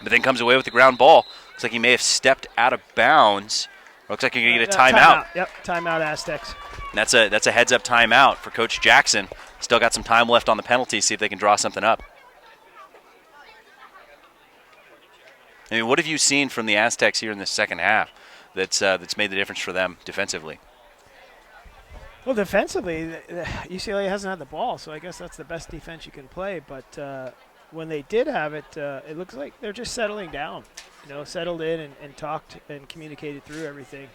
But then comes away with the ground ball. Looks like he may have stepped out of bounds. Looks like he's going to get a timeout. Yep, timeout Aztecs. And that's a heads-up timeout for Coach Jackson. Still got some time left on the penalty. See if they can draw something up. I mean, what have you seen from the Aztecs here in the second half that's made the difference for them defensively? Well, defensively, UCLA hasn't had the ball, so I guess that's the best defense you can play. But when they did have it, it looks like they're just settling down. Settled in and talked and communicated through everything.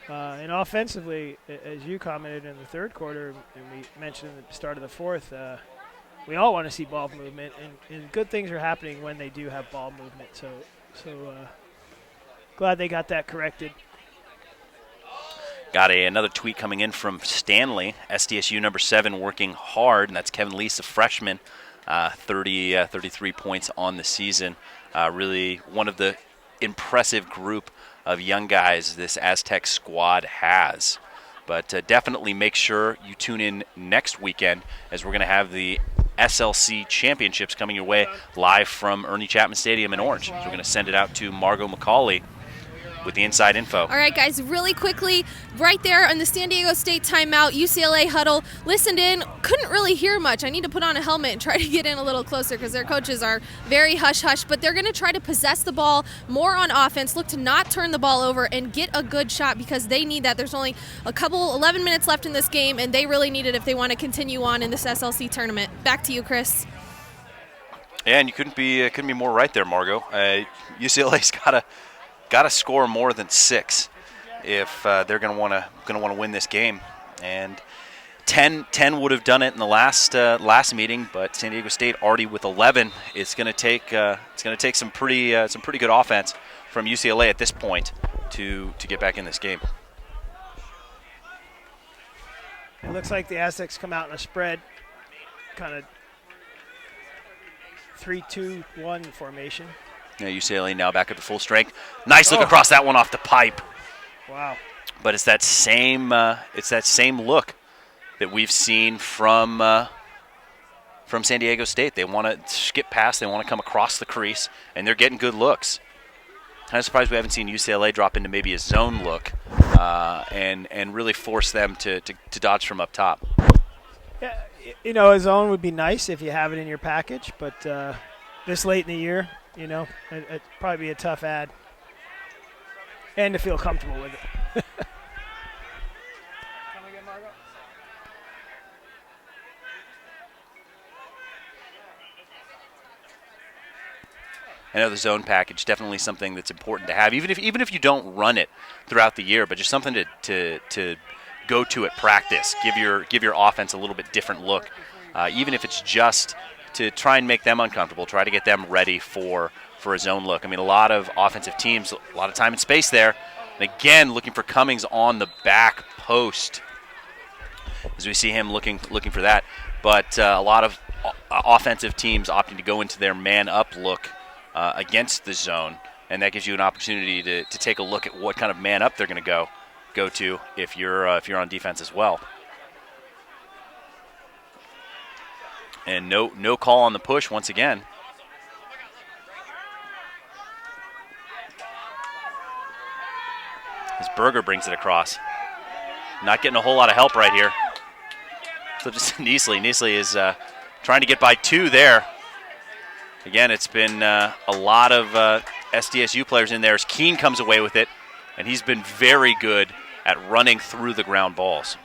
And offensively, as you commented in the third quarter, and we mentioned at the start of the fourth, we all want to see ball movement, and good things are happening when they do have ball movement. So glad they got that corrected. Got another tweet coming in from Stanley, SDSU number 7, working hard, and that's Kevin Lease, a freshman, 33 points on the season. Really one of the impressive group of young guys this Aztec squad has. But definitely make sure you tune in next weekend as we're going to have the SLC Championships coming your way live from Ernie Chapman Stadium in Orange. So we're going to send it out to Margot McCauley with the inside info. All right, guys, really quickly, right there on the San Diego State timeout, UCLA huddle, listened in, couldn't really hear much. I need to put on a helmet and try to get in a little closer because their coaches are very hush-hush, but they're going to try to possess the ball more on offense, look to not turn the ball over, and get a good shot because they need that. There's only 11 minutes left in this game, and they really need it if they want to continue on in this SLC tournament. Back to you, Chris. Yeah, and you couldn't be more right there, Margot. UCLA's got to score more than 6 if they're going to want to win this game. And 10 would have done it in the last meeting, but San Diego State already with 11. It's going to take some pretty good offense from UCLA at this point to get back in this game. It looks like the Aztecs come out in a spread, kind of 3-2-1 formation. Yeah, UCLA now back up to full strength. Nice look across that one off the pipe. Wow. But it's that same look that we've seen from San Diego State. They want to skip past. They want to come across the crease, and they're getting good looks. Kind of surprised we haven't seen UCLA drop into maybe a zone look and really force them to dodge from up top. Yeah, a zone would be nice if you have it in your package, but this late in the year, it'd probably be a tough ad. And to feel comfortable with it. I know the zone package definitely something that's important to have, even if you don't run it throughout the year, but just something to go to at practice. Give your offense a little bit different look, even if it's just to try and make them uncomfortable, try to get them ready for a zone look. I mean, a lot of offensive teams, a lot of time and space there. And again, looking for Cummings on the back post as we see him looking for that. But a lot of offensive teams opting to go into their man-up look against the zone, and that gives you an opportunity to take a look at what kind of man-up they're going to go to if you're on defense as well. And no call on the push once again. As Berger brings it across. Not getting a whole lot of help right here. So just Neasley. Neasley is trying to get by two there. Again, it's been a lot of SDSU players in there as Keene comes away with it, and he's been very good at running through the ground balls.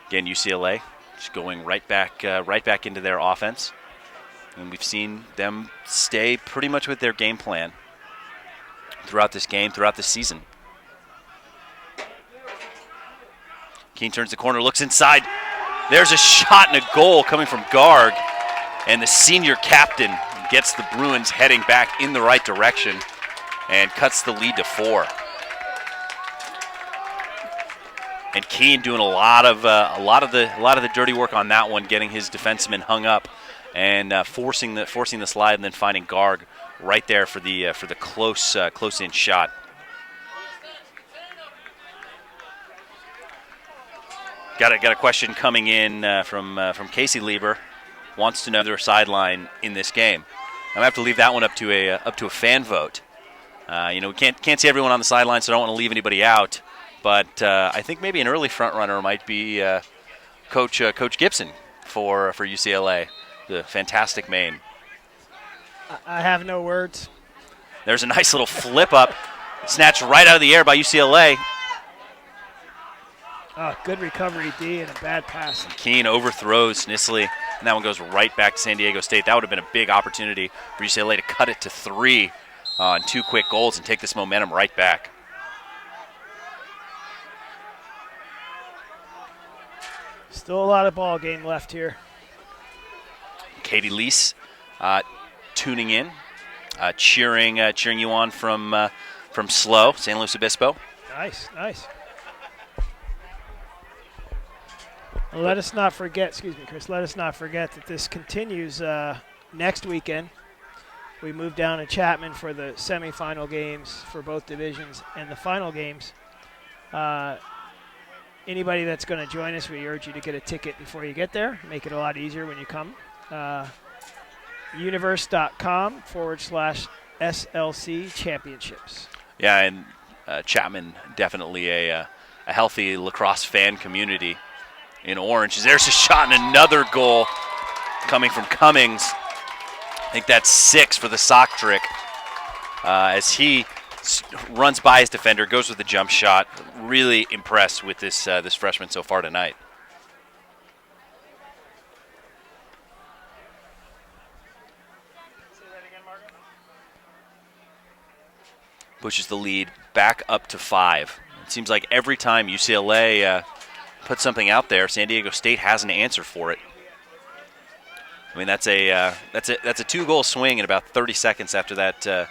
Again, UCLA just going right back into their offense, and we've seen them stay pretty much with their game plan throughout this game, throughout this season. Keene turns the corner, looks inside. There's a shot and a goal coming from Garg, and the senior captain gets the Bruins heading back in the right direction and cuts the lead to 4. And Keene doing a lot of the dirty work on that one, getting his defenseman hung up and forcing the slide, and then finding Garg right there for the close in shot. Got a question coming in from Casey Lieber. Wants to know their sideline in this game. I'm gonna have to leave that one up to a fan vote. We can't see everyone on the sideline, so I don't want to leave anybody out. But I think maybe an early front runner might be Coach Gibson for UCLA, the fantastic Maine. I have no words. There's a nice little flip up, snatched right out of the air by UCLA. Oh, good recovery, D, and a bad pass. Keene overthrows Nisley, and that one goes right back to San Diego State. That would have been a big opportunity for UCLA to cut it to 3 on 2 quick goals and take this momentum right back. Still a lot of ball game left here. Katie Lease tuning in, cheering you on from SLO, San Luis Obispo. Nice. Well, let us not forget, excuse me, Chris, let us not forget that this continues next weekend. We move down to Chapman for the semifinal games for both divisions and the final games. Anybody that's going to join us, we urge you to get a ticket before you get there. Make it a lot easier when you come. universe.com/SLC championships. Yeah, and Chapman, definitely a healthy lacrosse fan community in orange. There's a shot and another goal coming from Cummings. I think that's 6 for the sock trick as he runs by his defender, goes with the jump shot. Really impressed with this freshman so far tonight. Pushes the lead back up to 5. It seems like every time UCLA puts something out there, San Diego State has an answer for it. I mean, that's a 2-goal swing in about 30 seconds after that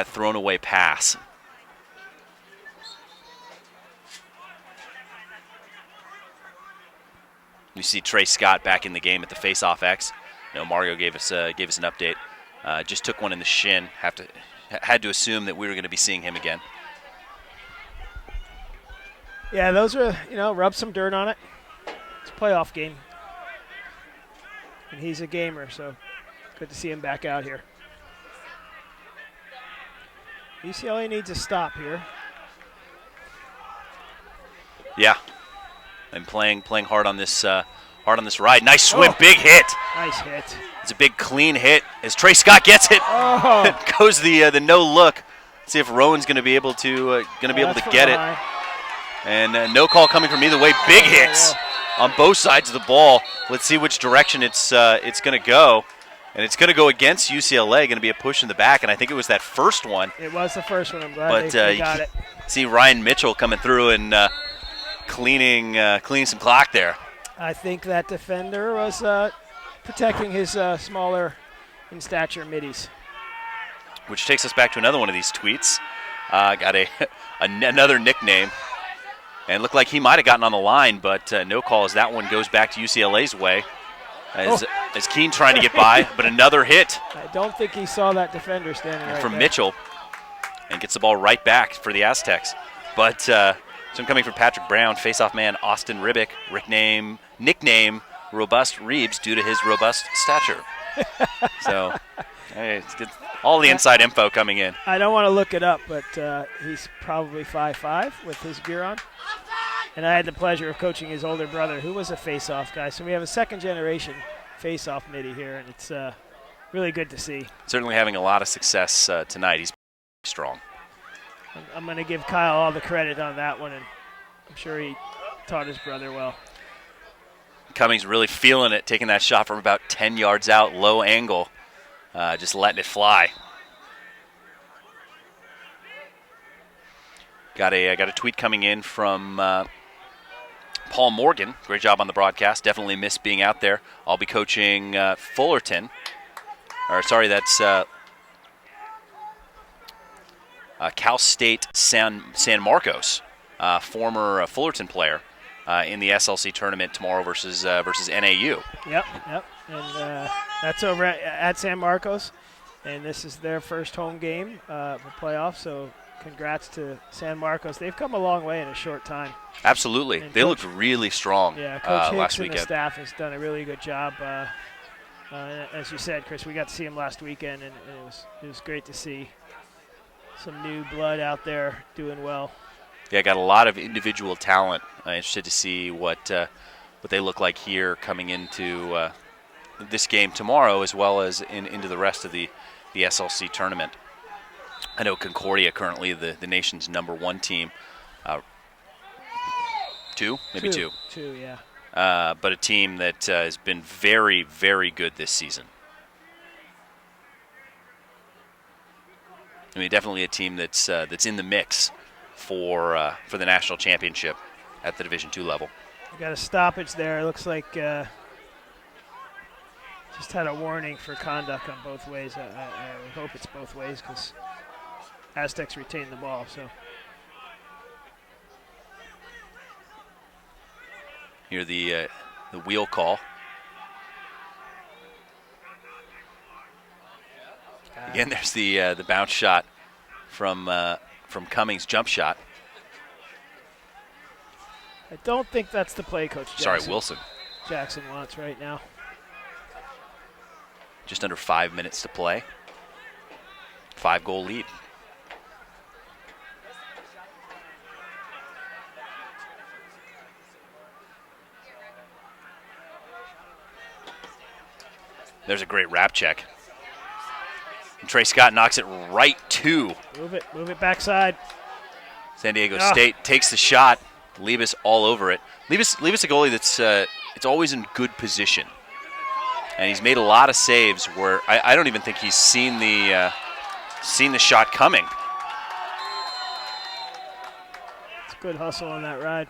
thrown away pass. You see Trey Scott back in the game at the face-off X. Mario gave us an update. Just took one in the shin. Had to assume that we were going to be seeing him again. Yeah, those are, rub some dirt on it. It's a playoff game. and he's a gamer, so good to see him back out here. UCLA needs a stop here. Yeah, and playing hard on this ride. Nice swim, big hit. Nice hit. It's a big clean hit as Trey Scott gets it. Oh. It goes the no look. See if Rowan's going to be able to get it. And no call coming from either way. Big hits on both sides of the ball. Let's see which direction it's going to go. And it's going to go against UCLA, going to be a push in the back, and I think it was that first one. It was the first one. I'm glad they got it. See Ryan Mitchell coming through and cleaning some clock there. I think that defender was protecting his smaller in stature middies. Which takes us back to another one of these tweets. Got another nickname. And looked like he might have gotten on the line, but no call as that one goes back to UCLA's way. As Keene trying to get by, but another hit. I don't think he saw that defender standing right from there. Mitchell, and gets the ball right back for the Aztecs. But some coming from Patrick Brown, faceoff man Austin Ribick, nickname Robust Reeves due to his robust stature. So it's good. All the inside info coming in. I don't want to look it up, but he's probably 5'5" with his gear on. And I had the pleasure of coaching his older brother, who was a face-off guy. So we have a second-generation face-off midi here, and it's really good to see. Certainly having a lot of success tonight. He's strong. I'm going to give Kyle all the credit on that one, and I'm sure he taught his brother well. Cummings really feeling it, taking that shot from about 10 yards out, low angle, just letting it fly. Got a tweet coming in from Paul Morgan. Great job on the broadcast. Definitely miss being out there. I'll be coaching Fullerton. Or sorry, that's Cal State San Marcos, former Fullerton player in the SLC tournament tomorrow versus NAU. Yep. And that's over at San Marcos, and this is their first home game for playoffs. So congrats to San Marcos. They've come a long way in a short time. Absolutely. And they looked really strong Coach Hicks last and weekend. the staff has done a really good job. As you said, Chris, we got to see him last weekend, and it was great to see some new blood out there doing well. Yeah, got a lot of individual talent. Interested to see what they look like here coming into this game tomorrow, as well as into the rest of the SLC tournament. I know Concordia currently the nation's #1 team. Two, yeah. But a team that has been very, very good this season. I mean, definitely a team that's in the mix for the national championship at the Division II level. We got a stoppage there. It looks like just had a warning for conduct on both ways. I hope it's both ways because Aztecs retained the ball. So here the wheel call. Again, there's the bounce shot from Cummings' jump shot. I don't think that's the play, Coach Jackson. Sorry, Wilson. Jackson wants right now. Just under 5 minutes to play. 5-goal lead. There's a great wrap check. And Trey Scott knocks it right to. Move it backside. San Diego State takes the shot. Liebes all over it. Liebes a goalie that's it's always in good position. And he's made a lot of saves where I don't even think he's seen the shot coming. It's good hustle on that ride.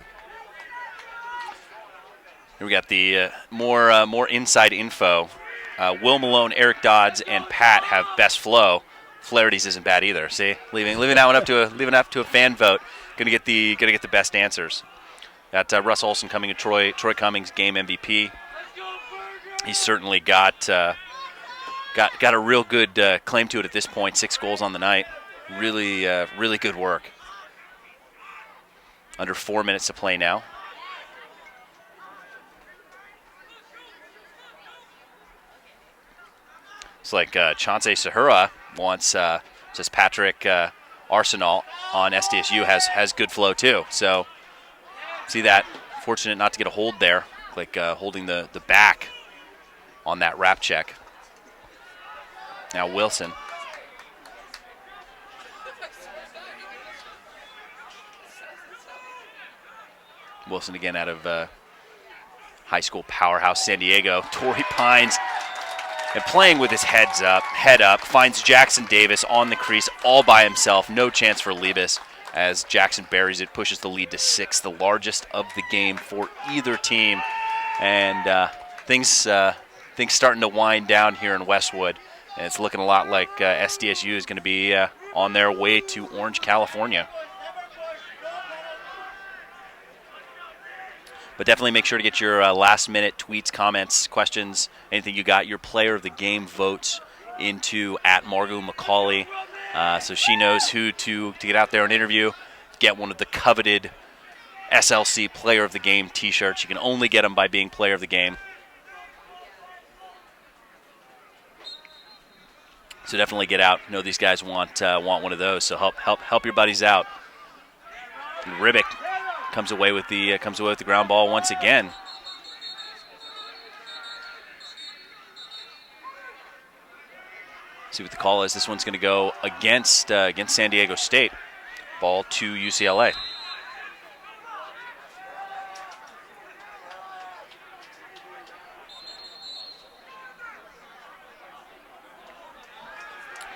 Here we got the more inside info. Will Malone, Eric Dodds, and Pat have best flow. Flaherty's isn't bad either. See, leaving that one up to a fan vote. Gonna get the best answers. Got Russ Olson coming to Troy Cummings, game MVP. He's certainly got a real good claim to it at this point. 6 goals on the night. Really good work. Under 4 minutes to play now. It's like Chauncey Sahura wants, says Patrick Arsenal on SDSU has good flow too. So see that. Fortunate not to get a hold there, like holding the back on that wrap check. Now Wilson. Wilson again out of high school powerhouse San Diego. Torrey Pines, and playing with his head up, finds Jackson Davis on the crease all by himself. No chance for Liebes as Jackson buries it, pushes the lead to 6, the largest of the game for either team. And things starting to wind down here in Westwood. And it's looking a lot like SDSU is going to be on their way to Orange, California. But definitely make sure to get your last-minute tweets, comments, questions, anything you got, your player of the game votes into @Margot-McCauley, so she knows who to get out there and interview, get one of the coveted SLC Player of the Game T-shirts. You can only get them by being Player of the Game. So definitely get out. I know these guys want one of those. So help your buddies out. And Ribic comes away with the ground ball once again. See what the call is. This one's going to go against San Diego State. Ball to UCLA.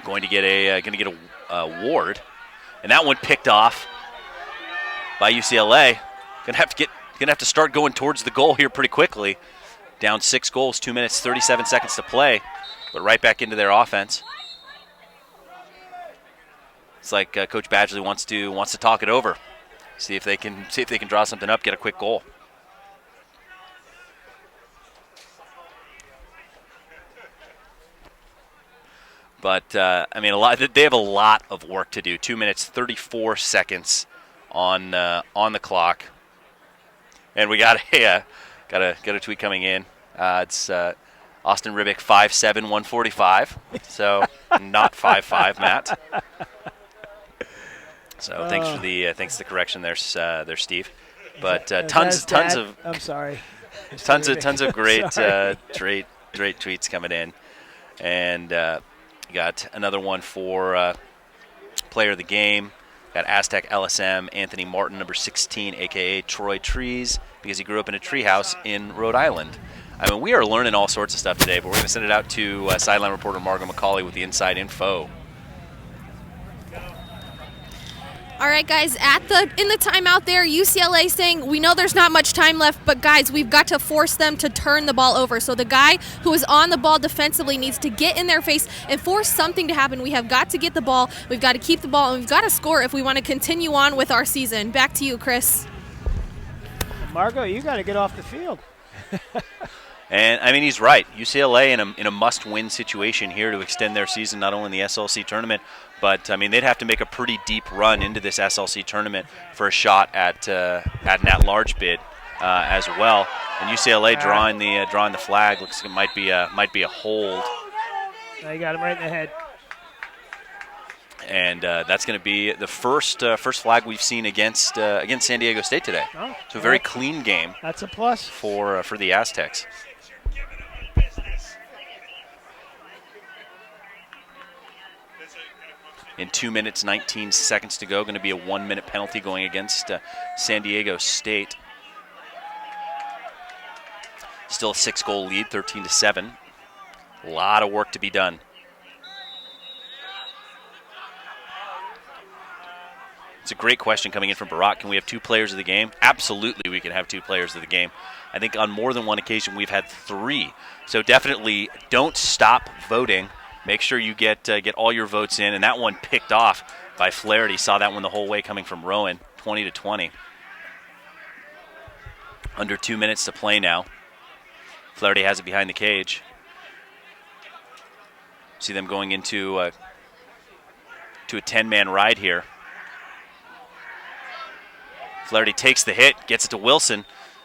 Going to get a Ward, and that one picked off by UCLA. Gonna have to start going towards the goal here pretty quickly. Down 6 goals, 2 minutes, 37 seconds to play, but right back into their offense. It's like Coach Badgley wants to talk it over, see if they can draw something up, get a quick goal. But I mean, they have a lot of work to do. 2 minutes, 34 seconds on the clock, and we got a tweet coming in. It's Austin Ribic 5'7", 145, so not 5'5", Matt. So thanks for the correction there, Steve. But tons of I'm sorry. tons of great tweets coming in, and got another one for player of the game. Got Aztec LSM Anthony Martin, number 16, a.k.a. Troy Trees, because he grew up in a treehouse in Rhode Island. I mean, we are learning all sorts of stuff today, but we're going to send it out to sideline reporter Margot-McCauley with the inside info. All right, guys, in the timeout there, UCLA saying, we know there's not much time left, but guys, we've got to force them to turn the ball over. So the guy who is on the ball defensively needs to get in their face and force something to happen. We have got to get the ball, we've got to keep the ball, and we've got to score if we want to continue on with our season. Back to you, Chris. Margot, you got to get off the field. And, I mean, he's right. UCLA in a must-win situation here to extend their season, not only in the SLC tournament, but, I mean, they'd have to make a pretty deep run into this SLC tournament for a shot at an at-large bid as well. And UCLA drawing the flag. Looks like it might be a hold. Now you got him right in the head. And that's going to be the first flag we've seen against San Diego State today. Oh, so a very clean game. That's a plus for the Aztecs. In 2 minutes, 19 seconds to go, going to be a 1-minute penalty going against San Diego State. Still a 6-goal lead, 13-7. A lot of work to be done. It's a great question coming in from Barak. Can we have 2 players of the game? Absolutely, we can have 2 players of the game. I think on more than one occasion we've had 3. So definitely don't stop voting. Make sure you get all your votes in. And that one picked off by Flaherty. Saw that one the whole way coming from Rowan, 20-20. Under 2 minutes to play now. Flaherty has it behind the cage. See them going into a 10-man ride here. Flaherty takes the hit, gets it to Wilson,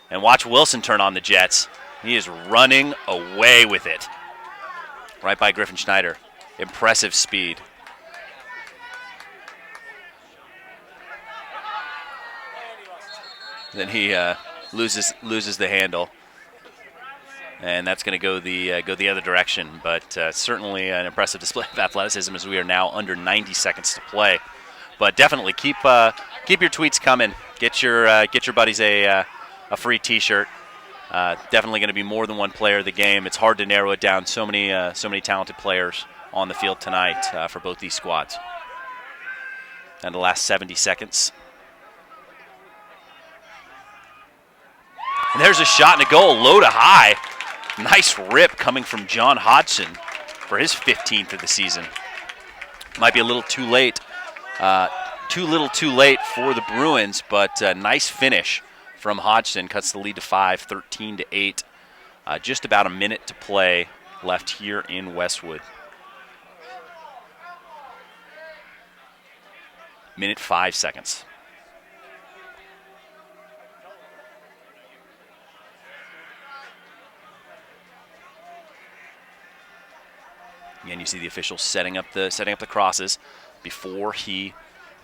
and watch Wilson turn on the Jets. He is running away with it. right by Griffin Schneider. Impressive speed. Then he loses the handle, and that's going to go the other direction. But certainly an impressive display of athleticism as we are now under 90 seconds to play. But definitely keep your tweets coming. Get your buddies a free T-shirt. Definitely going to be more than one player of the game. It's hard to narrow it down. So many talented players on the field tonight for both these squads. And the last 70 seconds. And there's a shot and a goal, low to high. Nice rip coming from John Hodgson for his 15th of the season. Might be a little too late. Too little too late for the Bruins, but nice finish from Hodgson. Cuts the lead to 5, 13-8. Just about a minute to play left here in Westwood. Minute 5 seconds. Again, you see the official setting up the crosses before he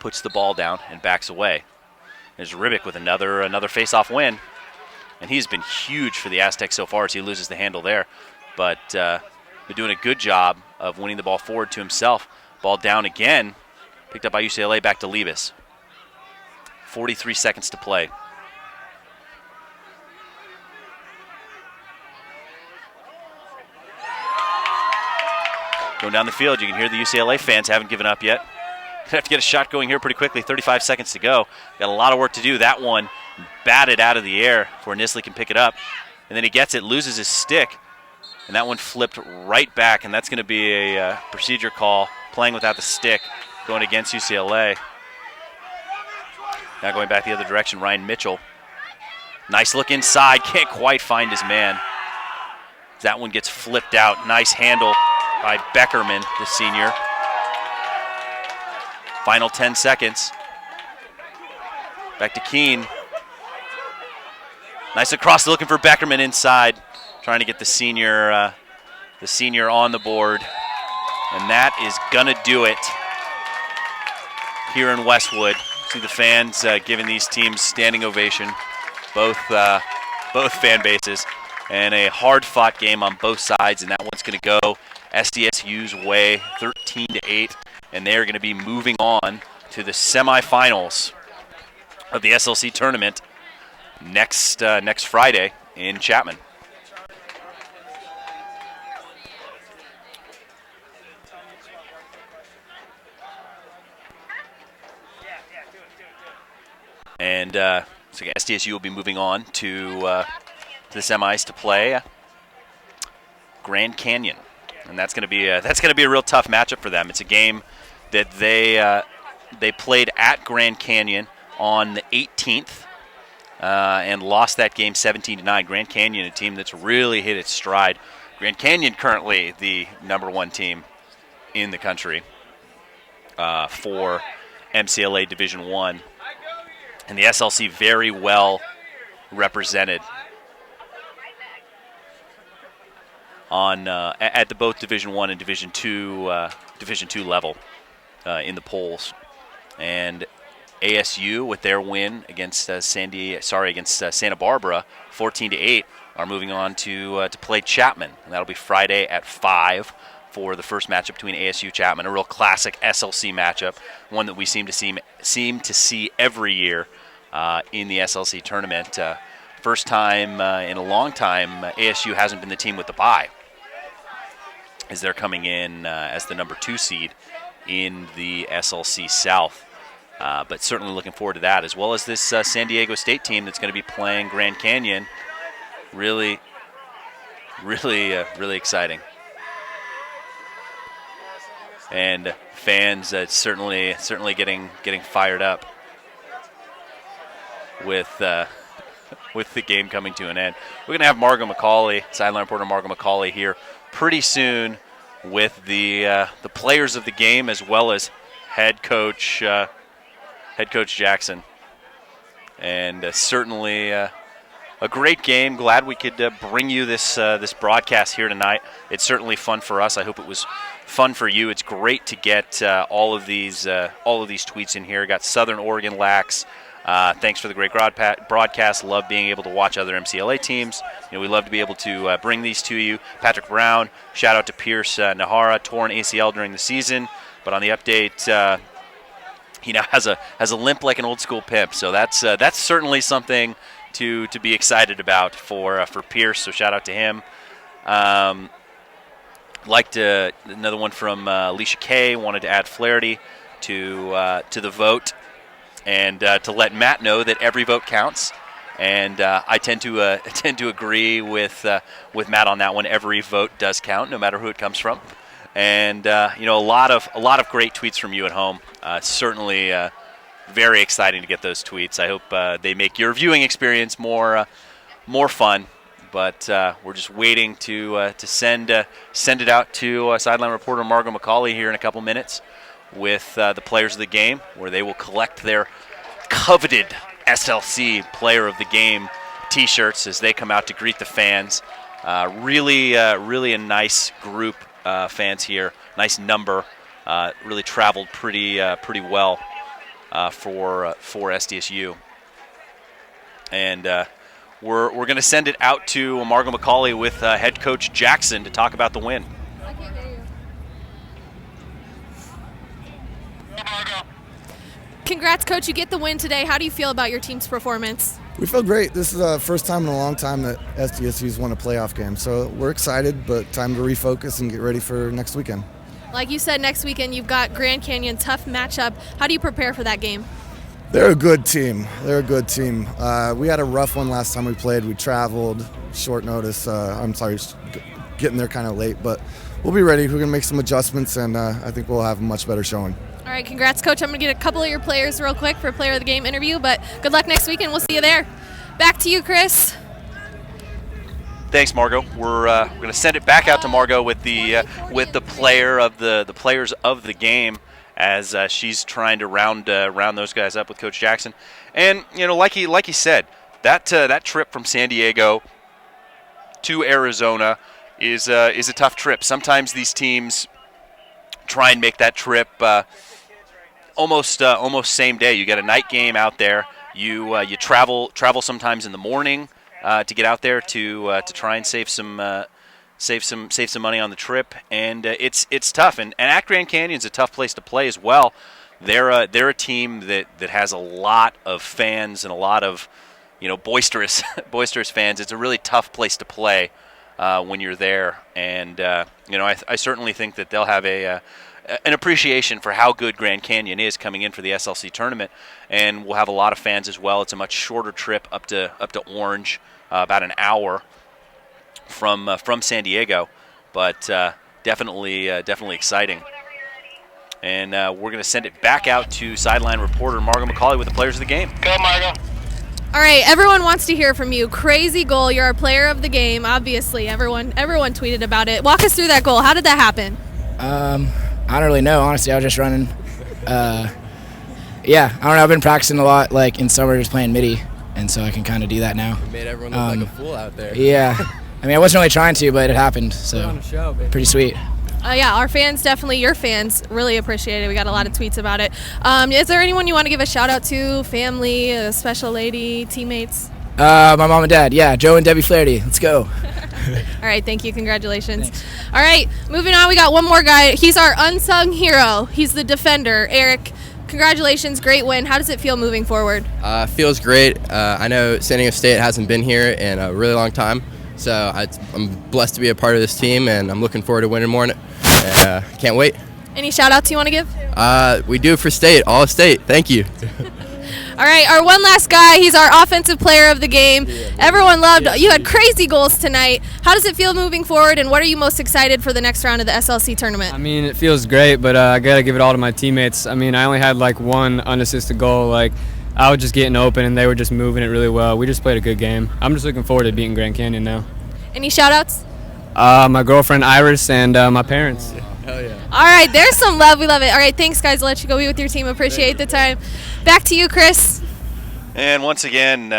puts the ball down and backs away. There's Ribic with another face-off win, and he's been huge for the Aztecs so far as he loses the handle there. But they're doing a good job of winning the ball forward to himself. Ball down again, picked up by UCLA, back to Liebes. 43 seconds to play. Going down the field, you can hear the UCLA fans haven't given up yet. Have to get a shot going here pretty quickly. 35 seconds to go. Got a lot of work to do. That one batted out of the air before Nisley can pick it up. And then he gets it, loses his stick, and that one flipped right back, and that's going to be a procedure call, playing without the stick, going against UCLA. Now going back the other direction, Ryan Mitchell. Nice look inside, can't quite find his man. That one gets flipped out. Nice handle by Beckerman, the senior. Final 10 seconds. Back to Keene. Nice across, looking for Beckerman inside. Trying to get the senior on the board. And that is gonna do it here in Westwood. See the fans giving these teams standing ovation. Both fan bases. And a hard-fought game on both sides, and that one's going to go SDSU's way, 13-8, and they're going to be moving on to the semifinals of the SLC Tournament next Friday in Chapman. And so SDSU will be moving on to the semis to play Grand Canyon, and that's going to be a real tough matchup for them. It's a game that they played at Grand Canyon on the 18th and lost that game 17-9. Grand Canyon, a team that's really hit its stride. Grand Canyon currently the #1 team in the country for MCLA Division I, and the SLC very well represented on at the both Division I and Division II level in the polls. And ASU with their win against Santa Barbara, 14-8, are moving on to play Chapman, and that'll be Friday at 5 for the first matchup between ASU Chapman, a real classic SLC matchup, one that we seem to see every year in the SLC tournament. First time in a long time ASU hasn't been the team with the bye, as they're coming in as the #2 seed in the SLC South. But certainly looking forward to that, as well as this San Diego State team that's going to be playing Grand Canyon. Really exciting. And fans certainly getting fired up with the game coming to an end. We're going to have Margot McCauley, sideline reporter Margot McCauley, here pretty soon with the players of the game, as well as head coach Jackson. And certainly a great game. Glad we could bring you this broadcast here tonight. It's certainly fun for us. I hope it was fun for you. It's great to get all of these tweets in here. Got Southern Oregon Lax. Thanks for the great broadcast. Love being able to watch other MCLA teams. We love to be able to bring these to you. Patrick Brown, shout out to Pierce Nahara, torn ACL during the season, but on the update, he now has a limp like an old school pimp. So that's certainly something to be excited about for Pierce. So shout out to him. Another one from Alicia Kay, wanted to add Flaherty to the vote. And to let Matt know that every vote counts, and I tend to agree with Matt on that one. Every vote does count, no matter who it comes from. And a lot of great tweets from you at home. Certainly very exciting to get those tweets. I hope they make your viewing experience more fun. But we're just waiting to send it out to sideline reporter Margot McCauley here in a couple minutes with the players of the game, where they will collect their coveted SLC Player of the Game T-shirts as they come out to greet the fans. Really a nice group fans here. Nice number. Really traveled pretty well for SDSU. And we're going to send it out to Margot McCauley with head coach Jackson to talk about the win. Congrats, Coach. You get the win today. How do you feel about your team's performance? We feel great. This is the first time in a long time that SDSU's won a playoff game. So we're excited, but time to refocus and get ready for next weekend. Like you said, next weekend you've got Grand Canyon, tough matchup. How do you prepare for that game? They're a good team. We had a rough one last time we played. We traveled, short notice. Getting there kind of late, but we'll be ready. We're going to make some adjustments, and I think we'll have a much better showing. All right, congrats, Coach. I'm going to get a couple of your players real quick for a Player of the Game interview, but good luck next week, and we'll see you there. Back to you, Chris. Thanks, Margot. We're going to send it back out to Margot with the player of the players of the game as she's trying to round those guys up with Coach Jackson. And like he said, that trip from San Diego to Arizona is a tough trip. Sometimes these teams try and make that trip almost same day. You get a night game out there. You travel sometimes in the morning to get out there to try and save some money on the trip, and it's tough. And at Grand Canyon's a tough place to play as well. They're a team that has a lot of fans and a lot of boisterous fans. It's a really tough place to play when you're there, and I certainly think that they'll have an appreciation for how good Grand Canyon is coming in for the SLC tournament, and we'll have a lot of fans as well. It's a much shorter trip up to Orange, about an hour from San Diego, but definitely exciting. And we're going to send it back out to sideline reporter Margot McCauley with the players of the game. Go, Margot. All right, everyone wants to hear from you. Crazy goal. You're our player of the game, obviously. Everyone tweeted about it. Walk us through that goal. How did that happen? I don't really know. Honestly, I was just running. I don't know. I've been practicing a lot, like in summer, just playing midi, and so I can kind of do that now. You made everyone look like a fool out there. Yeah. I mean, I wasn't really trying to, but it happened, so pretty sweet. Yeah, our fans, definitely your fans, really appreciate it. We got a lot of tweets about it. Is there anyone you want to give a shout-out to? Family, a special lady, teammates? My mom and dad. Yeah, Joe and Debbie Flaherty. Let's go. All right, thank you. Congratulations. Thanks. All right, moving on. We got one more guy. He's our unsung hero. He's the defender, Eric. Congratulations, great win. How does it feel moving forward? Feels great. I know San Diego State hasn't been here in a really long time, so I'm blessed to be a part of this team, and I'm looking forward to winning more. Can't wait. Any shout-outs you want to give? We do for State, all of State. Thank you. All right, our one last guy. He's our offensive player of the game. Everyone loved. You had crazy goals tonight. How does it feel moving forward, and what are you most excited for the next round of the SLC tournament? I mean, it feels great, but I got to give it all to my teammates. I mean, I only had like one unassisted goal. Like, I was just getting open, and they were just moving it really well. We just played a good game. I'm just looking forward to beating Grand Canyon now. Any shout-outs? My girlfriend Iris and my parents. Hell yeah. All right, there's some love. We love it. All right, thanks, guys. I'll let you go be with your team. Appreciate the time. Back to you, Chris. And once again,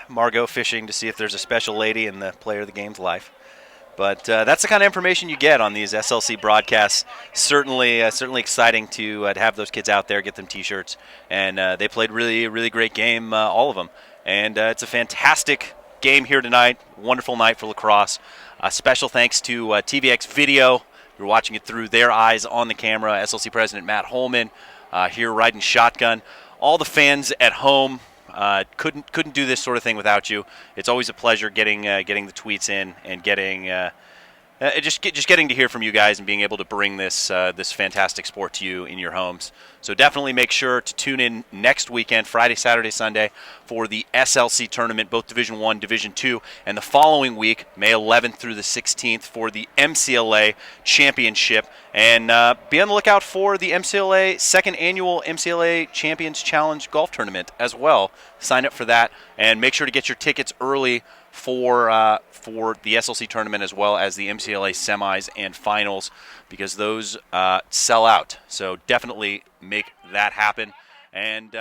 Margot fishing to see if there's a special lady in the player of the game's life. But that's the kind of information you get on these SLC broadcasts. Certainly exciting to have those kids out there, get them T-shirts, and they played really great game, all of them. And it's a fantastic game here tonight. Wonderful night for lacrosse. Special thanks to TVX Video. You're watching it through their eyes on the camera. SLC President Matt Holman here riding shotgun. All the fans at home. Couldn't do this sort of thing without you. It's always a pleasure getting the tweets in and getting just getting to hear from you guys and being able to bring this fantastic sport to you in your homes. So definitely make sure to tune in next weekend, Friday, Saturday, Sunday, for the SLC Tournament, both Division I, Division II, and the following week, May 11th through the 16th, for the MCLA Championship. And be on the lookout for the second annual MCLA Champions Challenge Golf Tournament as well. Sign up for that, and make sure to get your tickets early for the SLC Tournament as well as the MCLA semis and finals, because those sell out. So definitely make that happen. And